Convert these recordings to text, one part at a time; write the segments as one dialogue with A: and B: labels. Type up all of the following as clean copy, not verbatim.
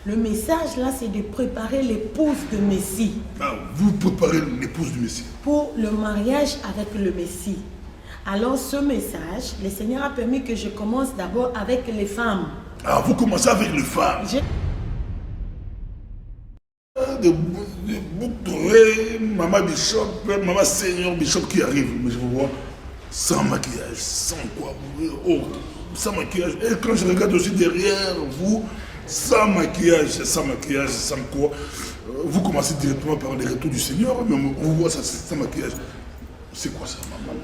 A: Le message là, c'est de préparer l'épouse de Messie.
B: Ah, vous préparez l'épouse du Messie.
A: Pour le mariage avec le Messie. Alors ce message, le Seigneur a permis que je commence d'abord avec les femmes.
B: Ah, vous commencez avec les femmes. De boucles, maman Bishop, maman Seigneur Bishop qui arrive. Mais je vous vois sans maquillage, sans quoi. Oh, sans maquillage. Et quand je regarde aussi derrière vous, sans maquillage, sans quoi. Vous commencez directement par les retours du Seigneur, mais on vous voit ça sans maquillage. C'est quoi ça, maman?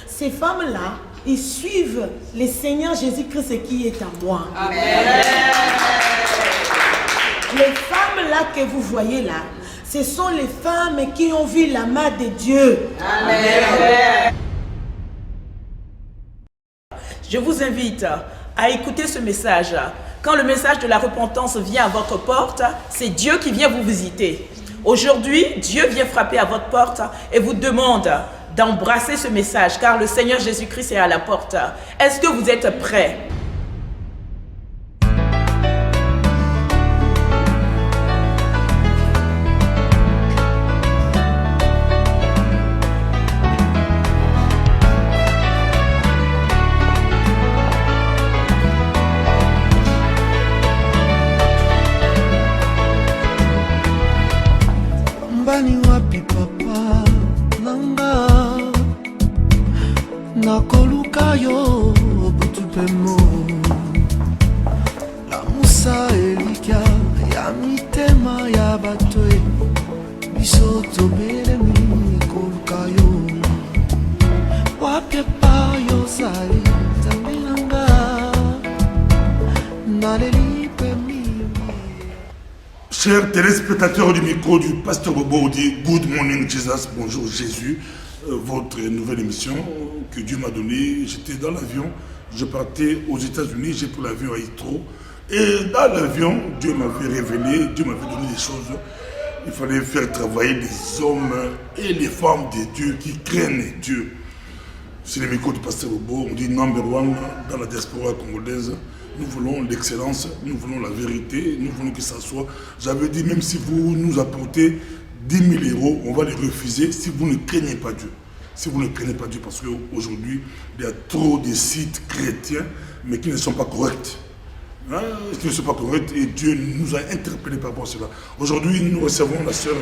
A: Ces femmes-là, ils suivent le Seigneur Jésus-Christ qui est en moi.
C: Amen.
A: Les femmes-là que vous voyez là, ce sont les femmes qui ont vu la main de Dieu.
C: Amen.
D: Je vous invite à écouter ce message. Quand le message de la repentance vient à votre porte, c'est Dieu qui vient vous visiter. Aujourd'hui, Dieu vient frapper à votre porte et vous demande d'embrasser ce message, car le Seigneur Jésus-Christ est à la porte. Est-ce que vous êtes prêts?
E: Mbani wapi papa nanga nakoluka yo butupemo la musa elika ya mitema ya batwe biso tobelemi koluka yo wapi pa yo zali nzambe nanga naleli pemi.
B: Chers téléspectateurs du micro du pasteur Bobo dit Good Morning Jesus, bonjour Jésus, votre nouvelle émission que Dieu m'a donnée. J'étais dans l'avion, je partais aux États-Unis, j'ai pris l'avion à Heathrow. Et dans l'avion, Dieu m'avait révélé, Dieu m'avait donné des choses. Il fallait faire travailler les hommes et les femmes de Dieu qui craignent Dieu. C'est le micro du pasteur Bobo, on dit number one dans la diaspora congolaise. Nous voulons l'excellence, nous voulons la vérité, nous voulons que ça soit. J'avais dit, même si vous nous apportez 10 000 euros, on va les refuser si vous ne craignez pas Dieu. Si vous ne craignez pas Dieu, parce qu'aujourd'hui, il y a trop de sites chrétiens, mais qui ne sont pas corrects. Hein, qui ne sont pas corrects, et Dieu nous a interpellés par rapport à cela. Aujourd'hui, nous recevons la sœur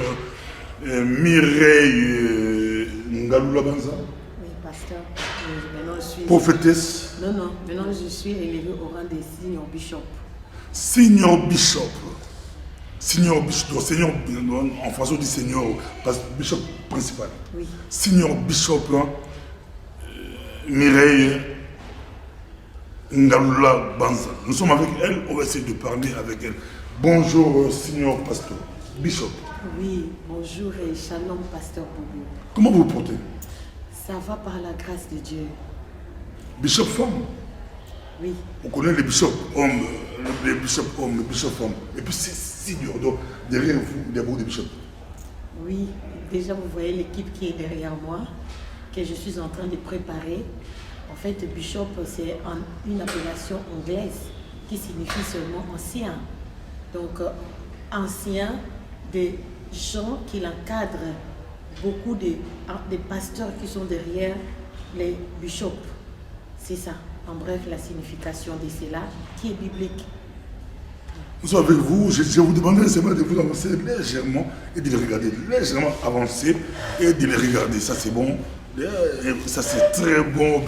B: Mireille Ngalula Banza.
A: Oui, pasteur. Maintenant, je suis...
B: Prophétesse.
A: Non. Maintenant, je suis élevé au rang de Senior Bishop.
B: Senior Bishop. Senior Bishop. Donc, Senior, en français, on dit Senior, parce que Bishop principal.
A: Oui.
B: Senior Bishop, Mireille Ngalula Banza. Nous sommes avec elle, on va essayer de parler avec elle. Bonjour, Senior Pasteur. Bishop.
A: Oui, bonjour et shalom, pasteur Bobo.
B: Comment vous vous portez?
A: Ça va par la grâce de Dieu.
B: Bishop femme.
A: Oui.
B: On connaît les bishops hommes, les bishops hommes, les bishops femmes. Et puis c'est Senior, donc derrière vous, il y a beaucoup de bishops.
A: Oui, déjà vous voyez l'équipe qui est derrière moi, que je suis en train de préparer. En fait, Bishop, c'est une appellation anglaise qui signifie seulement ancien. Donc, ancien, des gens qui l'encadrent, beaucoup de pasteurs qui sont derrière les bishops. C'est ça, en bref, la signification de cela qui est biblique.
B: Nous sommes avec vous, je vous demande seulement de vous avancer légèrement et de les regarder, légèrement avancer et de les regarder. Ça c'est bon, ça c'est très bon,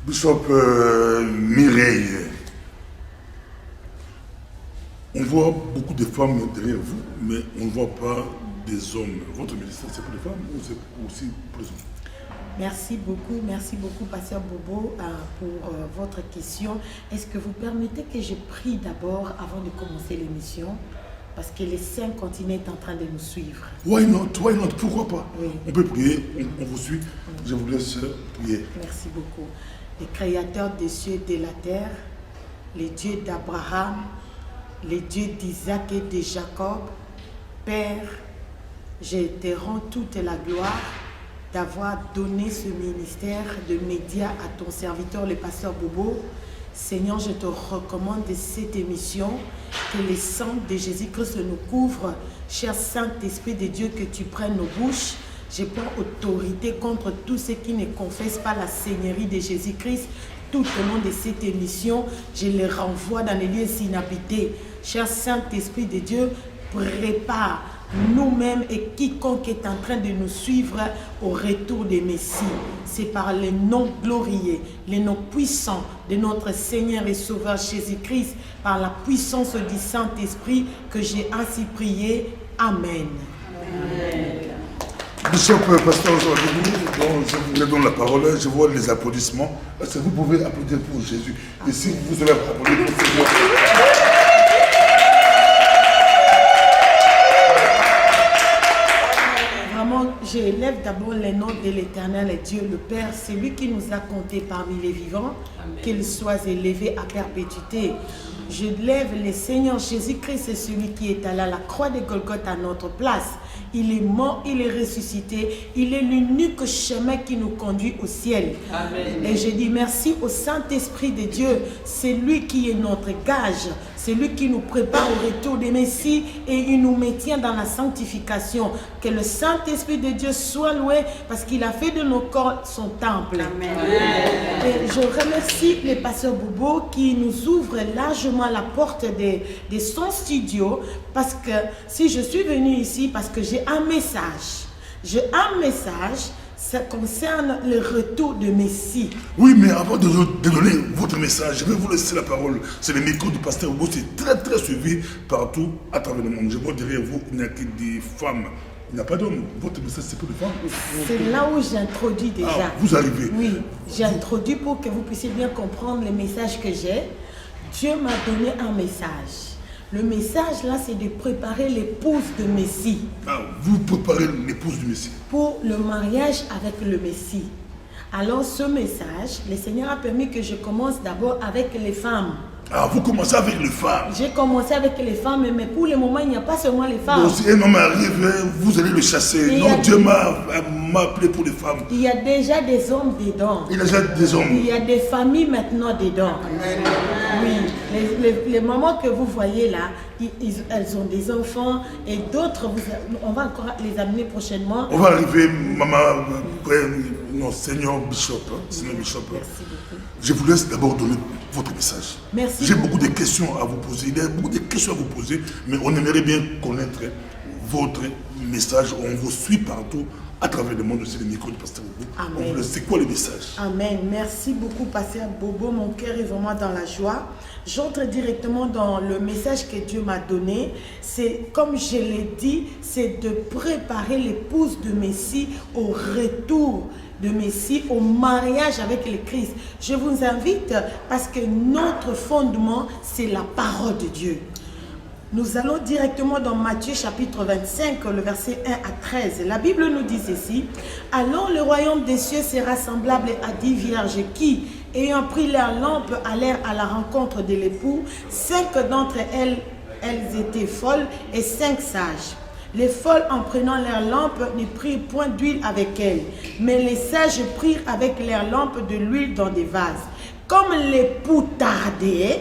B: Bishop Mireille. On voit beaucoup de femmes derrière vous, mais on ne voit pas des hommes. Votre ministère, c'est pour les femmes ou c'est aussi pour les hommes?
A: Merci beaucoup, pasteur Bobo, pour votre question. Est-ce que vous permettez que je prie d'abord avant de commencer l'émission? Parce que les saints continents est en train de nous suivre.
B: Why not? Pourquoi pas?
A: Oui.
B: On peut prier, on vous suit. Je vous laisse prier.
A: Merci beaucoup. Le créateur des cieux et de la terre, le Dieu d'Abraham, le Dieu d'Isaac et de Jacob, Père, je te rends toute la gloire d'avoir donné ce ministère de médias à ton serviteur, le pasteur Bobo. Seigneur, je te recommande cette émission, que les sangs de Jésus-Christ nous couvrent. Cher Saint-Esprit de Dieu, que tu prennes nos bouches. Je prends autorité contre tous ceux qui ne confessent pas la Seigneurie de Jésus-Christ. Tout au long de cette émission, je les renvoie dans les lieux inhabités. Cher Saint-Esprit de Dieu, prépare nous-mêmes et quiconque est en train de nous suivre au retour des Messies. C'est par les noms glorieux, les noms puissants de notre Seigneur et Sauveur Jésus-Christ, par la puissance du Saint-Esprit que j'ai ainsi prié. Amen.
B: Amen. Bishop, pasteur, je vous donne la parole, je vois les applaudissements. Est-ce que vous pouvez applaudir pour Jésus? Et si vous allez applaudir pour Seigneur.
A: J'élève d'abord les noms de l'Éternel et Dieu le Père, c'est lui qui nous a comptés parmi les vivants, qu'il soit élevé à perpétuité. Je lève le Seigneur Jésus-Christ, c'est celui qui est allé à la croix de Golgotha à notre place. Il est mort, il est ressuscité, il est l'unique chemin qui nous conduit au ciel. Amen. Et je dis merci au Saint-Esprit de Dieu, c'est lui qui est notre gage, c'est lui qui nous prépare au retour des Messies et il nous maintient dans la sanctification. Que le Saint-Esprit de Dieu soit loué parce qu'il a fait de nos corps son temple. Amen. Et je remercie le pasteur Bobo qui nous ouvre largement la porte de son studio, parce que si je suis venue ici parce que j'ai un message. Ça concerne le retour de Messie.
B: Oui, mais avant de donner votre message, je vais vous laisser la parole. C'est le micro du pasteur Bobo, c'est très suivi partout à travers le monde. Je vois derrière vous, il n'y a que des femmes. Il n'y a pas d'hommes. Votre message, c'est pour les femmes.
A: C'est là où j'introduis déjà.
B: Ah, vous arrivez.
A: Oui, j'introduis pour que vous puissiez bien comprendre le message que j'ai. Dieu m'a donné un message. Le message là, c'est de préparer l'épouse de Messie.
B: Ah, vous préparez l'épouse du Messie.
A: Pour le mariage avec le Messie. Alors ce message, le Seigneur a permis que je commence d'abord avec les femmes.
B: Ah, vous commencez avec les femmes.
A: J'ai commencé avec les femmes, mais pour le moment, il n'y a pas seulement les femmes.
B: Donc, si un homme arrive, vous allez le chasser. Non, Dieu m'a appelé pour les femmes.
A: Il y a déjà des hommes dedans.
B: Il y a déjà des hommes.
A: Il y a des familles maintenant dedans. Amen. Oui, les mamans que vous voyez là, elles ont des enfants et d'autres, on va encore les amener prochainement.
B: On va arriver, maman, non, Seigneur Bishop. Seigneur Bishop.
A: Merci beaucoup.
B: Je vous laisse d'abord donner votre message.
A: Merci.
B: J'ai beaucoup de questions à vous poser. Il y a beaucoup de questions à vous poser, mais on aimerait bien connaître votre message. On vous suit partout à travers le monde. C'est le micro du pasteur Bobo. Amen. C'est quoi le message?
A: Amen. Merci beaucoup, pasteur Bobo. Mon cœur est vraiment dans la joie. J'entre directement dans le message que Dieu m'a donné. C'est, comme je l'ai dit, c'est de préparer l'épouse de Messie au retour de Messie, au mariage avec le Christ. Je vous invite parce que notre fondement, c'est la parole de Dieu. Nous allons directement dans Matthieu chapitre 25, le verset 1 à 13. La Bible nous dit ceci: alors le royaume des cieux sera semblable à 10 vierges qui, ayant pris leur lampe, allèrent à la rencontre de l'époux. 5 d'entre elles étaient folles et 5 sages. Les folles, en prenant leur lampe, ne prirent point d'huile avec elles, mais les sages prirent avec leurs lampes de l'huile dans des vases. Comme l'époux tardait,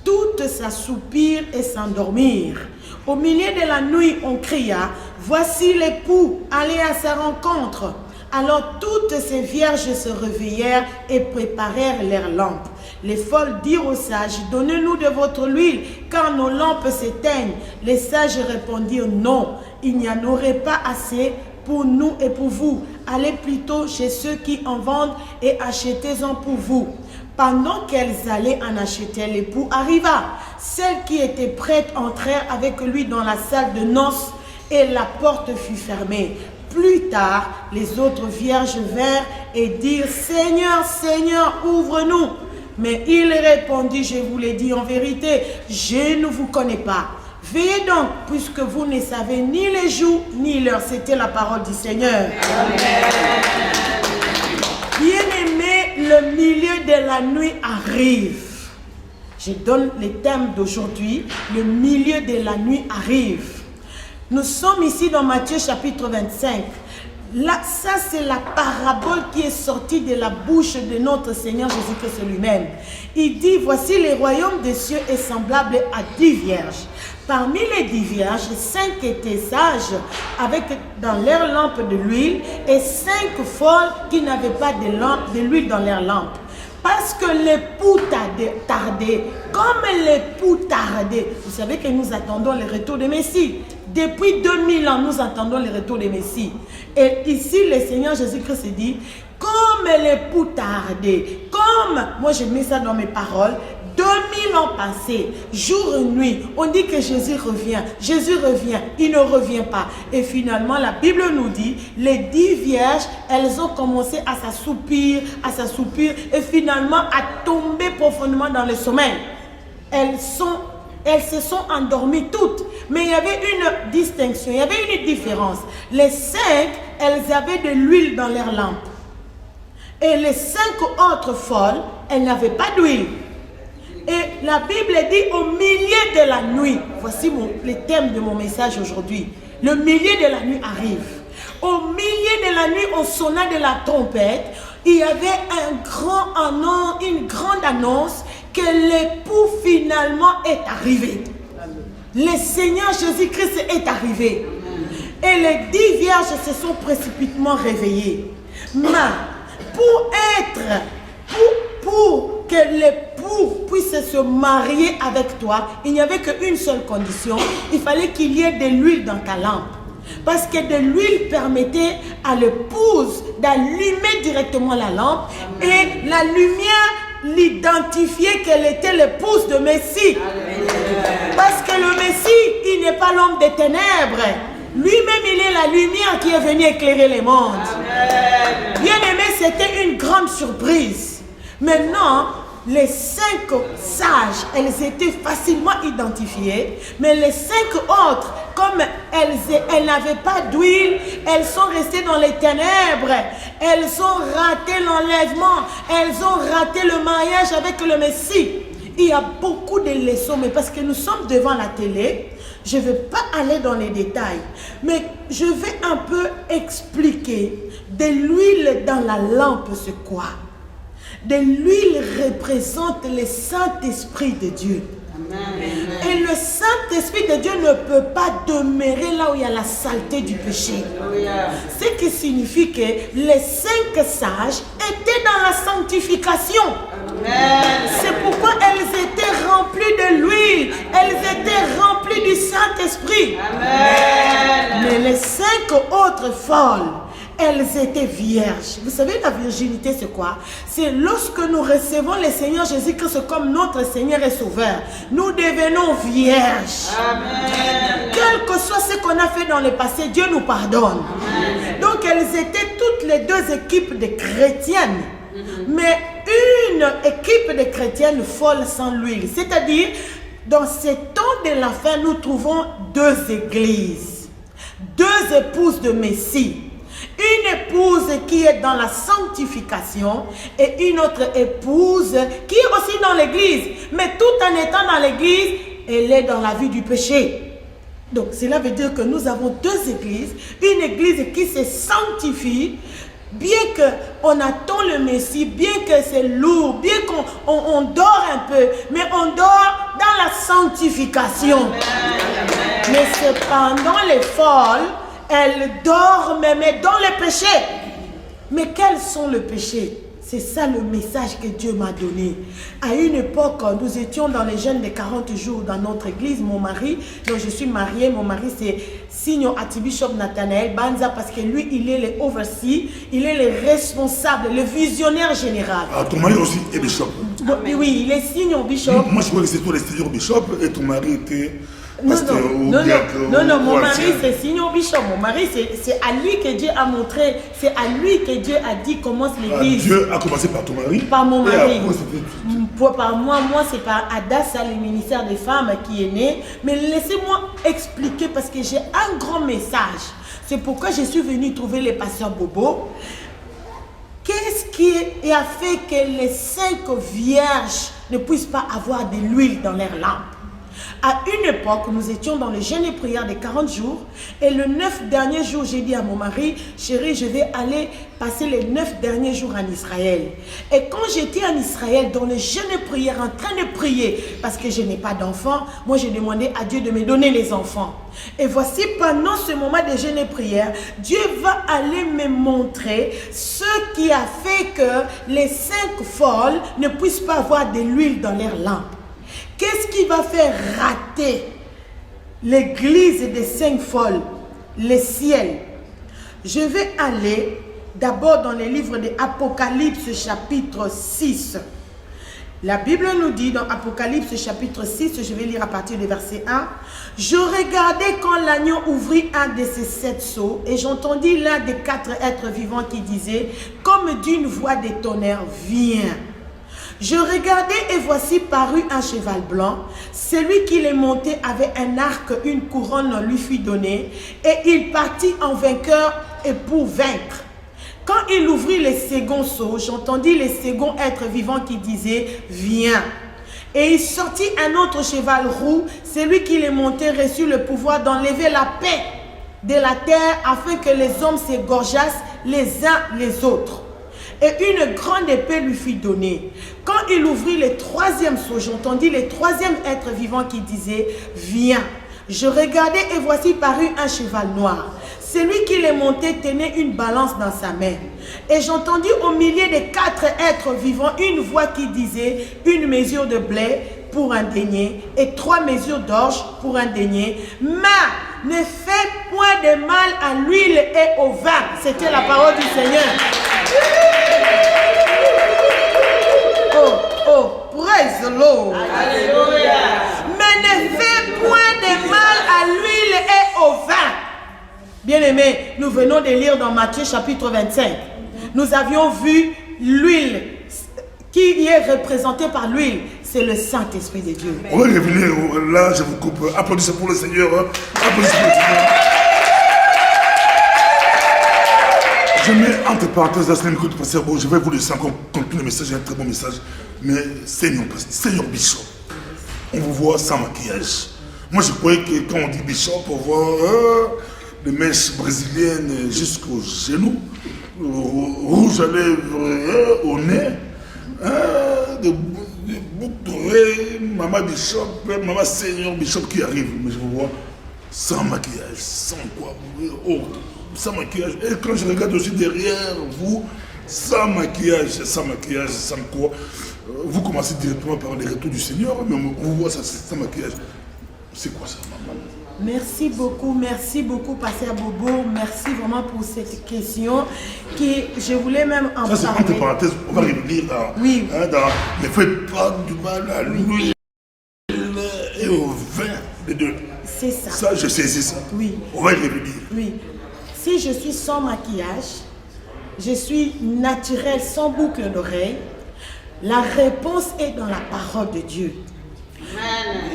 A: toutes s'assoupirent et s'endormirent. Au milieu de la nuit, on cria: voici l'époux, allez à sa rencontre. Alors toutes ces vierges se réveillèrent et préparèrent leurs lampes. Les folles dirent aux sages: donnez-nous de votre huile, car nos lampes s'éteignent. Les sages répondirent: non, il n'y en aurait pas assez pour nous et pour vous. Allez plutôt chez ceux qui en vendent et achetez-en pour vous. Pendant qu'elles allaient en acheter, l'époux arriva. Celles qui étaient prêtes entrèrent avec lui dans la salle de noces et la porte fut fermée. Plus tard, les autres vierges vinrent et dirent: Seigneur, Seigneur, ouvre-nous. Mais il répondit: je vous l'ai dit en vérité, je ne vous connais pas. Veillez donc, puisque vous ne savez ni les jours ni l'heure. C'était la parole du Seigneur. Amen. Bien-aimés, le milieu de la nuit arrive. Je donne le thème d'aujourd'hui: le milieu de la nuit arrive. Nous sommes ici dans Matthieu chapitre 25. Là, ça c'est la parabole qui est sortie de la bouche de notre Seigneur Jésus-Christ lui-même. Il dit, voici le royaume des cieux est semblable à 10 vierges. Parmi les 10 vierges, 5 étaient sages avec dans leur lampe de l'huile et 5 folles qui n'avaient pas de l'huile dans leur lampe. Parce que l'époux tardait, comme l'époux tardait. Vous savez que nous attendons le retour de Messie. Depuis 2000 ans, nous attendons le retour de Messie. Et ici, le Seigneur Jésus-Christ dit, comme l'époux tardait, comme, moi j'ai mis ça dans mes paroles, 2000 ans passés, jour et nuit, on dit que Jésus revient, il ne revient pas. Et finalement, la Bible nous dit, les 10 vierges, elles ont commencé à s'assoupir, et finalement à tomber profondément dans le sommeil. Elles se sont endormies toutes. Mais il y avait une distinction, il y avait une différence. Les 5, elles avaient de l'huile dans leurs lampes. Et les 5 autres folles, elles n'avaient pas d'huile. Et la Bible dit au milieu de la nuit, voici le thème de mon message aujourd'hui. Le milieu de la nuit arrive. Au milieu de la nuit, on sonna de la trompette. Il y avait une grande annonce que l'époux finalement est arrivé. Le Seigneur Jésus-Christ est arrivé. Et les 10 vierges se sont précipitamment réveillées. Mais pour que l'époux puisse se marier avec toi, il n'y avait qu'une seule condition. Il fallait qu'il y ait de l'huile dans ta lampe. Parce que de l'huile permettait à l'épouse d'allumer directement la lampe. Et la lumière l'identifiait qu'elle était l'épouse de Messie. Parce que le Messie, il n'est pas l'homme des ténèbres. Lui-même, il est la lumière qui est venue éclairer les mondes. Bien aimé, c'était une grande surprise. Maintenant, les 5 sages, elles étaient facilement identifiées, mais les 5 autres, comme elles n'avaient pas d'huile, elles sont restées dans les ténèbres. Elles ont raté l'enlèvement, elles ont raté le mariage avec le Messie. Il y a beaucoup de leçons, mais parce que nous sommes devant la télé, je ne vais pas aller dans les détails, mais je vais un peu expliquer de l'huile dans la lampe, c'est quoi? De l'huile représente le Saint-Esprit de Dieu. Amen. Et le Saint-Esprit de Dieu ne peut pas demeurer là où il y a la saleté du péché. Ce qui signifie que les 5 sages étaient dans la sanctification. C'est pourquoi elles étaient remplies de l'huile. Elles étaient remplies du Saint-Esprit. Mais les 5 autres folles, elles étaient vierges. Vous savez, la virginité, c'est quoi? C'est lorsque nous recevons le Seigneur Jésus-Christ comme notre Seigneur et Sauveur, nous devenons vierges. Amen. Quel que soit ce qu'on a fait dans le passé, Dieu nous pardonne. Amen. Donc, elles étaient toutes les 2 équipes de chrétiennes. Mais une équipe de chrétiennes folles sans l'huile. C'est-à-dire, dans ces temps de la fin, nous trouvons 2 églises. 2 épouses de Messie. Une épouse qui est dans la sanctification et une autre épouse qui est aussi dans l'église. Mais tout en étant dans l'église, elle est dans la vie du péché. Donc cela veut dire que nous avons 2 églises. Une église qui se sanctifie, bien qu'on attend le Messie, bien que c'est lourd, bien qu'on dort un peu, mais on dort dans la sanctification. Mais cependant les folles, elles dorment, mais dans le péché. Mais quels sont les péchés? C'est ça le message que Dieu m'a donné. À une époque, nous étions dans les jeûnes de 40 jours dans notre église. Mon mari, dont je suis mariée, mon mari c'est Signo Archbishop Nathanael Banza, parce que lui, il est le overseer, il est le responsable, le visionnaire général.
B: Ah, ton mari aussi est bishop?
A: Oui, il est Signo Bishop.
B: Moi, je crois que c'est toi le seigneur bishop et ton mari était...
A: Non, mon mari c'est Signo Bishop. Mon mari c'est à lui que Dieu a montré, c'est à lui que Dieu a dit commence l'église.
B: Dieu a commencé par ton mari?
A: Par mon mari.
B: Par
A: moi c'est par Adassa, le ministère des femmes qui est né. Mais laissez-moi expliquer parce que j'ai un grand message. C'est pourquoi je suis venue trouver le pasteur Bobo. Qu'est-ce qui a fait que les 5 vierges ne puissent pas avoir de l'huile dans leurs lampes? À une époque, nous étions dans le jeûne et prière des 40 jours. Et le 9 dernier jour, j'ai dit à mon mari, chérie, je vais aller passer les 9 derniers jours en Israël. Et quand j'étais en Israël, dans le jeûne et prière, en train de prier, parce que je n'ai pas d'enfants, moi j'ai demandé à Dieu de me donner les enfants. Et voici, pendant ce moment de jeûne et prière, Dieu va aller me montrer ce qui a fait que les 5 folles ne puissent pas avoir de l'huile dans leurs lampes. Qu'est-ce qui va faire rater l'église des 5 folles, le ciel? Je vais aller d'abord dans les livres de Apocalypse chapitre 6. La Bible nous dit dans Apocalypse chapitre 6, je vais lire à partir du verset 1. Je regardais quand l'agneau ouvrit un de ses 7 sceaux et j'entendis l'un des 4 êtres vivants qui disait, comme d'une voix de tonnerre, viens. Je regardais et voici parut un cheval blanc. Celui qui les montait avait un arc, une couronne lui fut donnée et il partit en vainqueur et pour vaincre. Quand il ouvrit les seconds sceaux, j'entendis les seconds êtres vivants qui disaient, viens. Et il sortit un autre cheval roux. Celui qui les montait reçut le pouvoir d'enlever la paix de la terre afin que les hommes s'égorgeassent les uns les autres. Et une grande épée lui fut donnée. Quand il ouvrit le 3e sceau, j'entendis le 3e être vivant qui disait, viens. Je regardai et voici parut un cheval noir. Celui qui les montait tenait une balance dans sa main. Et j'entendis au milieu des 4 êtres vivants une voix qui disait, une mesure de blé pour un denier et 3 mesures d'orge pour un denier. Mais ne fais point de mal à l'huile et au vin. C'était la parole du Seigneur. Oh, praise the Lord.
C: Alléluia.
A: Mais ne fais point de mal à l'huile et au vin. Bien-aimés, nous venons de lire dans Matthieu chapitre 25. Nous avions vu l'huile qui est représentée par l'huile. C'est le Saint-Esprit de Dieu.
B: On va revenir là, je vous coupe. Applaudissez pour le Seigneur. Applaudissez pour le Seigneur. Je mets entre parenthèses la semaine écoute, pasteur. Bon, je vais vous laisser encore continuer le message, c'est un très bon message. Mais Seigneur Bishop, on vous voit sans maquillage. Moi, je croyais que quand on dit Bishop, on voit les mèches brésiliennes jusqu'aux genoux, rouge à lèvres, au nez, des boucles d'oreilles, maman Bishop, maman Seigneur Bishop qui arrive. Mais je vous vois sans maquillage, sans quoi, sans maquillage. Et quand je regarde aussi derrière vous, sans maquillage, sans quoi, vous commencez directement par les retours du Seigneur, mais on vous voit ça sans maquillage. C'est quoi ça, maman?
A: Merci beaucoup, Pasteur Bobo. Merci vraiment pour cette question qui, je voulais même en parler.
B: Ça, c'est entre parenthèses, on va revenir dans,
A: oui.
B: Ne faites pas du mal à l'huile et au vin, les deux.
A: C'est ça.
B: Ça, je sais, c'est ça.
A: Oui.
B: On va y revenir.
A: Oui. Si je suis sans maquillage, je suis naturelle, sans boucle d'oreille, la réponse est dans la parole de Dieu.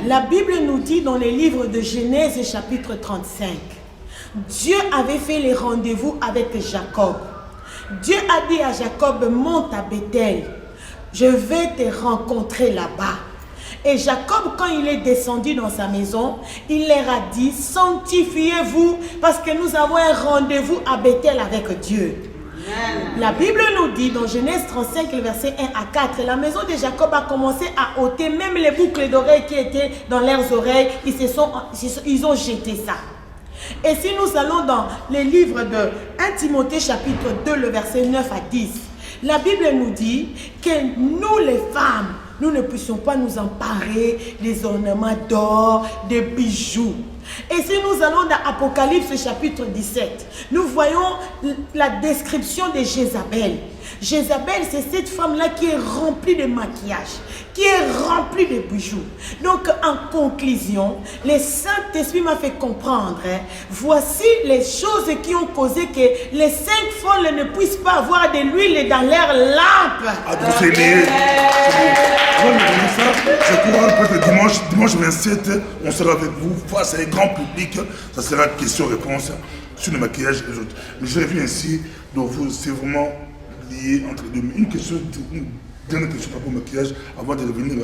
A: La Bible nous dit dans les livres de Genèse chapitre 35, Dieu avait fait les rendez-vous avec Jacob. Dieu a dit à Jacob, monte à Bethel, je vais te rencontrer là-bas. Et Jacob, quand il est descendu dans sa maison, il leur a dit, sanctifiez-vous parce que nous avons un rendez-vous à Bethel avec Dieu. La Bible nous dit dans Genèse 35, le verset 1 à 4, la maison de Jacob a commencé à ôter même les boucles d'oreilles qui étaient dans leurs oreilles. Ils ont jeté ça. Et si nous allons dans les livres de 1 Timothée chapitre 2, le verset 9 à 10, la Bible nous dit que nous les femmes, nous ne puissions pas nous emparer des ornements d'or, des bijoux. Et si nous allons dans Apocalypse chapitre 17, nous voyons la description de Jézabel. Jézabel, c'est cette femme-là qui est remplie de maquillage, qui est remplie de bijoux. Donc, en conclusion, le Saint-Esprit m'a fait comprendre, voici les choses qui ont causé que les 5 folles ne puissent pas avoir de l'huile dans leur lampe.
B: Je crois que dimanche 27, on sera avec vous face à un grand public. Ça sera question-réponse sur le maquillage et les autres. Mais je reviens ici, donc c'est vraiment lié entre les deux. Une question Dernière question par rapport au maquillage, avant de revenir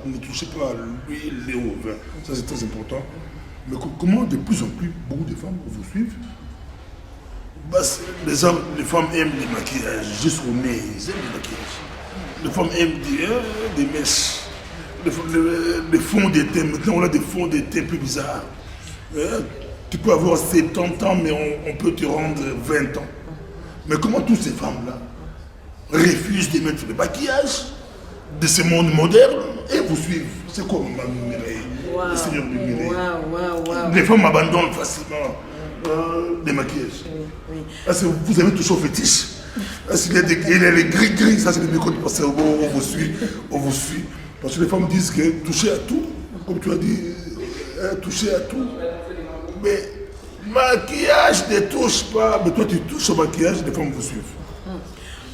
B: ne touchez pas à l'huile et au vin. Ça c'est très important. Mais comment de plus en plus beaucoup de femmes vous suivent? Les hommes, les femmes aiment les maquillages, jusqu'au nez, ils aiment les maquillages. Les femmes aiment des mèches, des fonds de teint. Maintenant on a des fonds de teint plus bizarres. Tu peux avoir 70 ans mais on peut te rendre 20 ans. Mais comment toutes ces femmes-là refusent de mettre le maquillage de ce monde moderne et vous suivent? C'est quoi, Maman Mireille, le Seigneur de Mireille? Les femmes abandonnent facilement les maquillages.
A: Oui.
B: Est-ce que vous avez touché au fétiche? Est-ce qu'il y a les gris-gris? Ça, c'est le micro du pasteur. On vous suit. Parce que les femmes disent que toucher à tout, comme tu as dit, toucher à tout. Mais maquillage ne touche pas. Mais toi, tu touches au maquillage, les femmes vous suivent.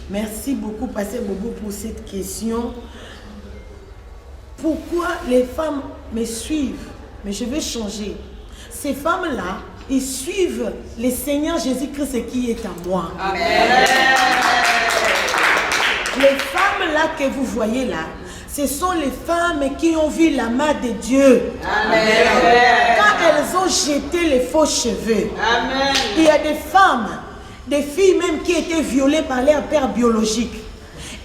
A: Merci beaucoup, Pasteur Bobo, pour cette question. Pourquoi les femmes me suivent? Mais je vais changer. Ces femmes-là, ils suivent le Seigneur Jésus-Christ qui est en moi. Amen. Les femmes-là que vous voyez là, ce sont les femmes qui ont vu la main de Dieu. Amen. Quand elles ont jeté les faux cheveux. Amen. Il y a des femmes, des filles même qui étaient violées par leur père biologique.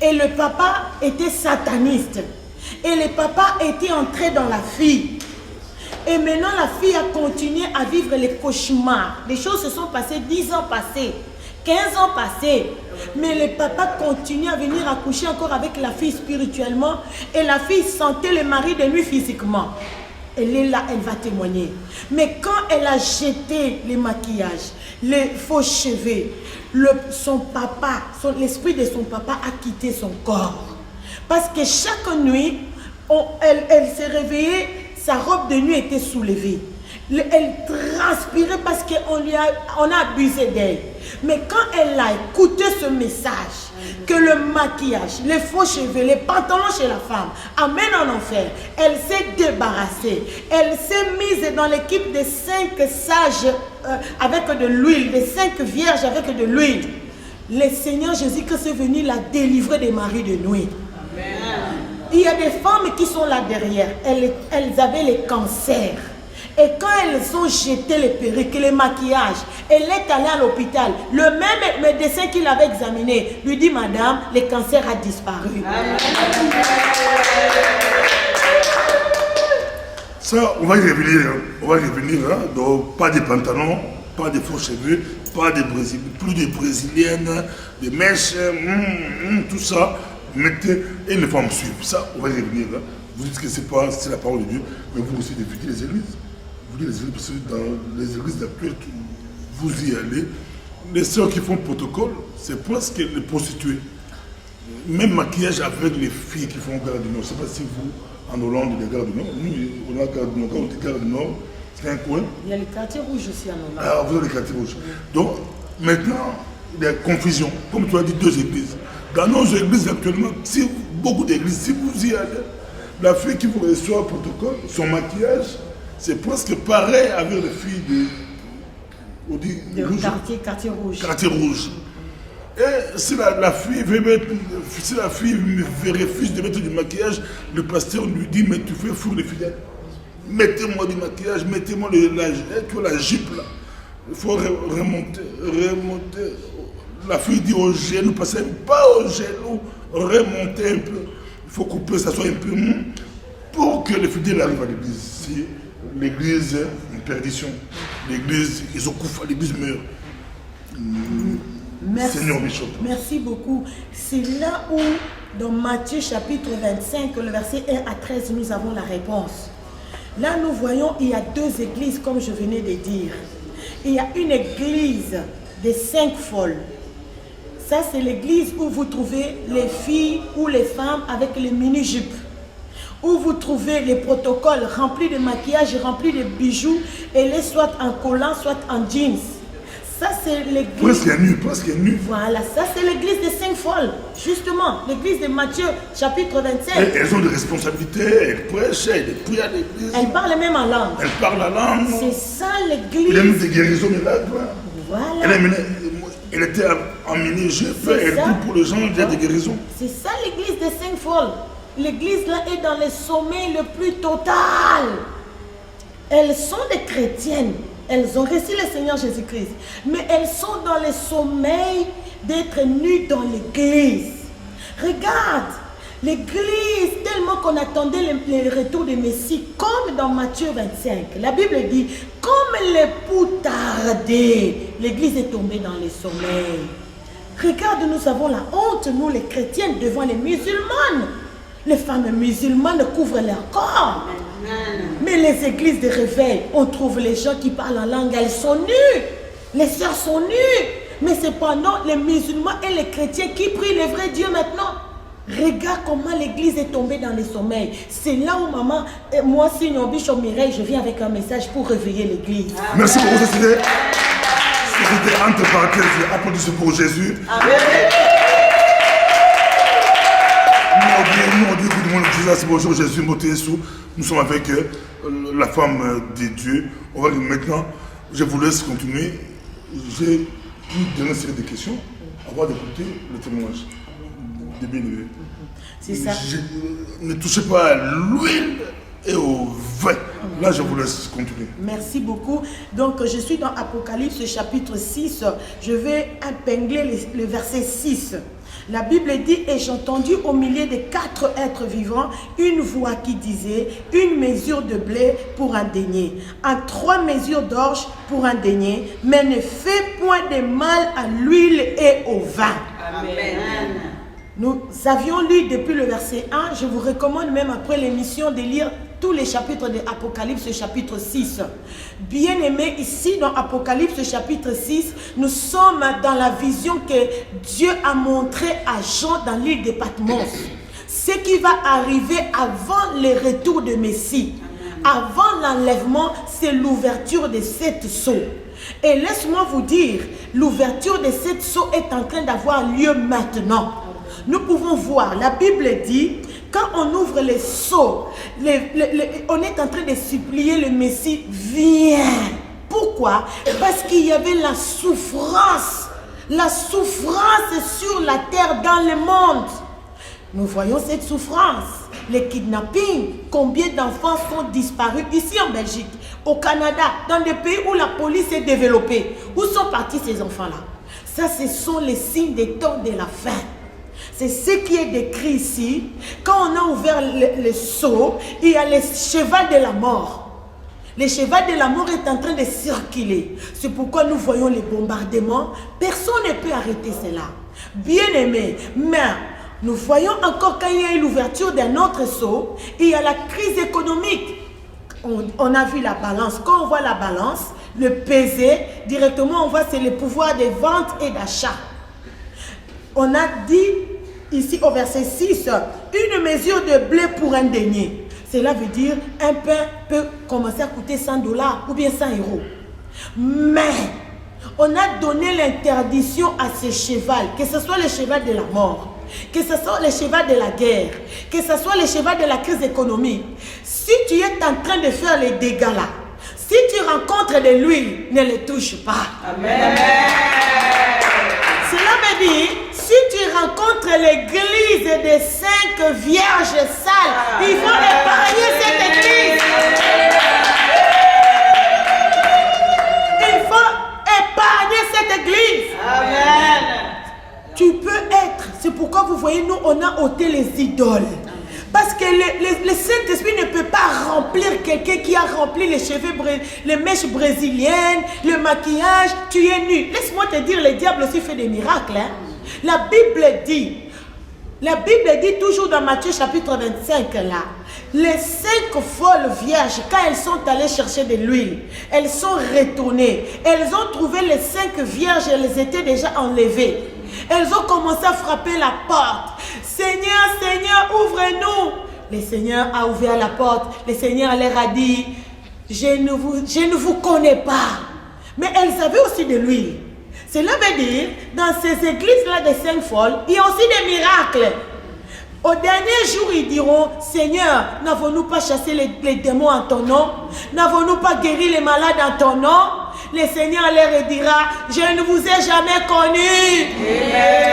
A: Et le papa était sataniste. Et le papa était entré dans la fille. Et maintenant la fille a continué à vivre les cauchemars. Les choses se sont passées, 10 ans passés, 15 ans passés. Mais le papa continue à venir accoucher encore avec la fille spirituellement. Et la fille sentait le mari de lui physiquement. Elle est là, elle va témoigner. Mais quand elle a jeté les maquillages, les faux cheveux, son papa, l'esprit de son papa a quitté son corps. Parce que chaque nuit, elle s'est réveillée, sa robe de nuit était soulevée. Elle transpirait parce qu'on a abusé d'elle. Mais quand elle a écouté ce message, que le maquillage, les faux cheveux, les pantalons chez la femme amènent en enfer, elle s'est débarrassée. Elle s'est mise dans l'équipe des 5 sages avec de l'huile, des 5 vierges avec de l'huile. Le Seigneur Jésus-Christ est venu la délivrer des maris de nuit. Amen. Il y a des femmes qui sont là derrière. Elles avaient les cancers. Et quand elles ont jeté les perruques, les maquillages, elle est allée à l'hôpital. Le même médecin qui l'avait examiné lui dit, madame, le cancer a disparu.
B: Ça, on va y revenir. Donc, pas de pantalons, pas de faux cheveux, pas de plus de brésiliennes, des mèches, tout ça. Mettez, et les femmes suivent. Ça, on va y revenir. Vous dites que c'est la parole de Dieu, mais vous aussi d'éviter les églises. Vous dites les églises, parce que dans les églises d'accueil, vous y allez. Les sœurs qui font protocole, c'est presque les prostituées. Même maquillage avec les filles qui font Gare du Nord. Je ne sais pas si vous, en Hollande, il y a Gare du Nord. Nous, on a Gare du Nord. Quand on dit Gare du Nord, c'est un coin.
A: Il y a le quartier rouge aussi en Hollande.
B: Ah, vous avez le quartier rouge. Donc, maintenant, il y a confusion. Comme tu as dit, 2 églises. Dans nos églises actuellement, beaucoup d'églises, si vous y allez, la fille qui vous reçoit le protocole, son maquillage, c'est presque pareil avec les filles
A: quartier rouge.
B: Quartier rouge. Et si la fille refuse de mettre du maquillage, le pasteur lui dit, mais tu fais fou les fidèles. Mettez-moi du maquillage, mettez-moi la jupe là. Il faut remonter. La fille dit aux genoux, passez pas aux genoux, remontez un peu. Il faut couper, ça soit un peu mou pour que les fidèles arrivent à l'église. Si l'église est une perdition, l'église, ils ont couffé, l'église meurt.
A: Merci.
B: Seigneur Bishop.
A: Merci beaucoup. C'est là où, dans Matthieu chapitre 25, le verset 1 à 13, nous avons la réponse. Là, nous voyons, il y a 2 églises, comme je venais de dire. Il y a une église des 5 folles. Ça, c'est l'église où vous trouvez les filles ou les femmes avec les mini-jupes. Où vous trouvez les protocoles remplis de maquillage, remplis de bijoux, et les soit en collant, soit en jeans. Ça, c'est l'église.
B: Presque nu.
A: Voilà, ça, c'est l'église des 5 folles. Justement, l'église de Matthieu, chapitre 25.
B: Elles ont des responsabilités, elles prêchent, elles prient à l'église.
A: Elles parlent même en langue.
B: Elles parlent la langue.
A: C'est ça l'église.
B: Il y a même des guérisons miracles.
A: Voilà.
B: Elle était emmenée, j'ai fait, elle prie pour les gens, il y a des guérisons.
A: C'est ça l'église des cinq folles. L'église là est dans le sommeil le plus total. Elles sont des chrétiennes. Elles ont reçu le Seigneur Jésus-Christ. Mais elles sont dans le sommeil d'être nues dans l'église. Regarde, l'église, tellement qu'on attendait le retour de Messie, comme dans Matthieu 25. La Bible dit, comme l'époux tardait, l'église est tombée dans le sommeil. Regarde, nous avons la honte, nous les chrétiennes, devant les musulmanes. Les femmes musulmanes couvrent leur corps. Mais les églises de réveil, on trouve les gens qui parlent en langue, elles sont nues. Les sœurs sont nues. Mais cependant, les musulmans et les chrétiens qui prient le vrai Dieu maintenant. Regarde comment l'église est tombée dans le sommeil. C'est là où maman, moi, Signor Bishop Mireille, je viens avec un message pour réveiller l'église.
B: Merci beaucoup, c'était entre parenthèses, applaudissez pour Jésus.
C: Amen.
B: Nous, on dit good morning Jesus, bonjour Jésus, nous sommes avec la femme de Dieu. On va maintenant, je vous laisse continuer. J'ai une dernière série de questions avant d'écouter le témoignage de bien-aimé.
A: C'est ça.
B: Ne touchez pas à l'huile et au vin. Là, je vous laisse continuer.
A: Merci beaucoup. Donc, je suis dans Apocalypse chapitre 6. Je vais épingler le verset 6. La Bible dit, et j'ai entendu au milieu des 4 êtres vivants une voix qui disait, une mesure de blé pour un denier, 3 mesures d'orge pour un denier, mais ne fais point de mal à l'huile et au vin.
C: Amen.
A: Nous avions lu depuis le verset 1, je vous recommande même après l'émission de lire tous les chapitres de Apocalypse chapitre 6. Bien aimé, ici dans Apocalypse chapitre 6, nous sommes dans la vision que Dieu a montrée à Jean dans l'île de Patmos. Ce qui va arriver avant le retour de Messie, avant l'enlèvement, c'est l'ouverture de 7 sceaux. Et laisse-moi vous dire, l'ouverture de 7 sceaux est en train d'avoir lieu maintenant. Nous pouvons voir, la Bible dit, quand on ouvre les sceaux, on est en train de supplier le Messie, viens. Pourquoi? Parce qu'il y avait la souffrance sur la terre, dans le monde. Nous voyons cette souffrance, les kidnappings, combien d'enfants sont disparus ici en Belgique, au Canada, dans des pays où la police est développée. Où sont partis ces enfants-là? Ça, ce sont les signes des temps de la fin. C'est ce qui est décrit ici. Quand on a ouvert le sceau, il y a le cheval de la mort. Le cheval de la mort est en train de circuler. C'est pourquoi nous voyons les bombardements. Personne ne peut arrêter cela. Bien aimé, mais nous voyons encore quand il y a eu l'ouverture d'un autre sceau, il y a la crise économique. On a vu la balance. Quand on voit la balance, le peser, directement on voit c'est le pouvoir de vente et d'achat. On a dit ici au verset 6, une mesure de blé pour un denier. Cela veut dire un pain peut commencer à coûter 100 $ ou bien 100 €. Mais on a donné l'interdiction à ce cheval, que ce soit le cheval de la mort, que ce soit le cheval de la guerre, que ce soit le cheval de la crise économique. Si tu es en train de faire les dégâts là, si tu rencontres de l'huile, ne le touche pas. Amen. Cela veut dire, si tu rencontres l'église des 5 vierges sales, il faut épargner cette église. Il faut épargner cette église. Amen. Tu peux être, c'est pourquoi vous voyez, nous, on a ôté les idoles. Parce que le Saint-Esprit ne peut pas remplir quelqu'un qui a rempli les cheveux, les mèches brésiliennes, le maquillage, tu es nu. Laisse-moi te dire, le diable aussi fait des miracles. Hein? La Bible dit toujours dans Matthieu chapitre 25 là, les 5 folles vierges, quand elles sont allées chercher de l'huile, elles sont retournées. Elles ont trouvé les 5 vierges, elles étaient déjà enlevées. Elles ont commencé à frapper la porte. Seigneur, Seigneur, ouvre-nous. Le Seigneur a ouvert la porte. Le Seigneur leur a dit, je ne vous connais pas. Mais elles avaient aussi de l'huile. Cela veut dire, dans ces églises-là des 5 folles, il y a aussi des miracles. Au dernier jour, ils diront, Seigneur, n'avons-nous pas chassé les démons en ton nom? N'avons-nous pas guéri les malades en ton nom? le Seigneur leur dira, je ne vous ai jamais connus.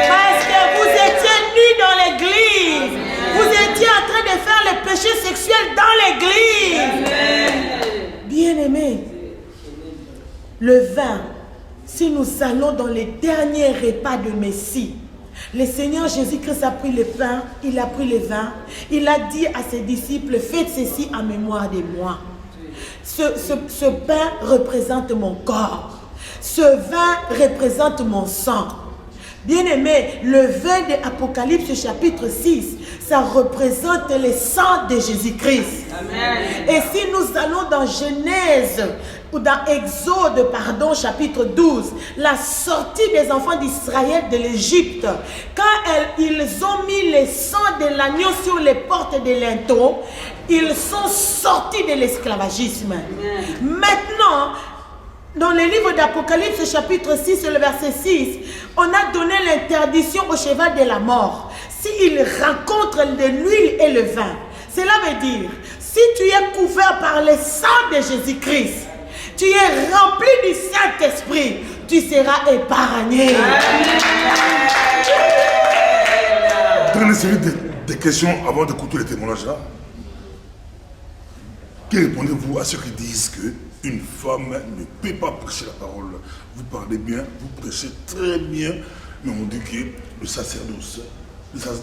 A: Parce que vous étiez nus dans l'église. Vous étiez en train de faire le péché sexuel dans l'église. Bien-aimés, le vin, si nous allons dans les derniers repas de Messie, le Seigneur Jésus-Christ a pris le pain, il a pris le vin, il a dit à ses disciples, faites ceci en mémoire de moi. Ce pain représente mon corps, ce vin représente mon sang. Bien-aimé, le vin de Apocalypse chapitre 6, ça représente le sang de Jésus-Christ. Et si nous allons dans Genèse, ou dans Exode, chapitre 12, la sortie des enfants d'Israël de l'Égypte, quand ils ont mis le sang de l'agneau sur les portes des linteaux, ils sont sortis de l'esclavagisme. Maintenant, dans le livre d'Apocalypse chapitre 6, le verset 6, on a donné l'interdiction au cheval de la mort. S'il rencontre de l'huile et le vin, cela veut dire, si tu es couvert par le sang de Jésus-Christ, tu es rempli du Saint-Esprit, tu seras épargné.
B: Dans une série de questions avant d'écouter les témoignages là, que répondez-vous à ceux qui disent qu'une femme ne peut pas prêcher la parole? Vous parlez bien, vous prêchez très bien, mais on dit que le sacerdoce,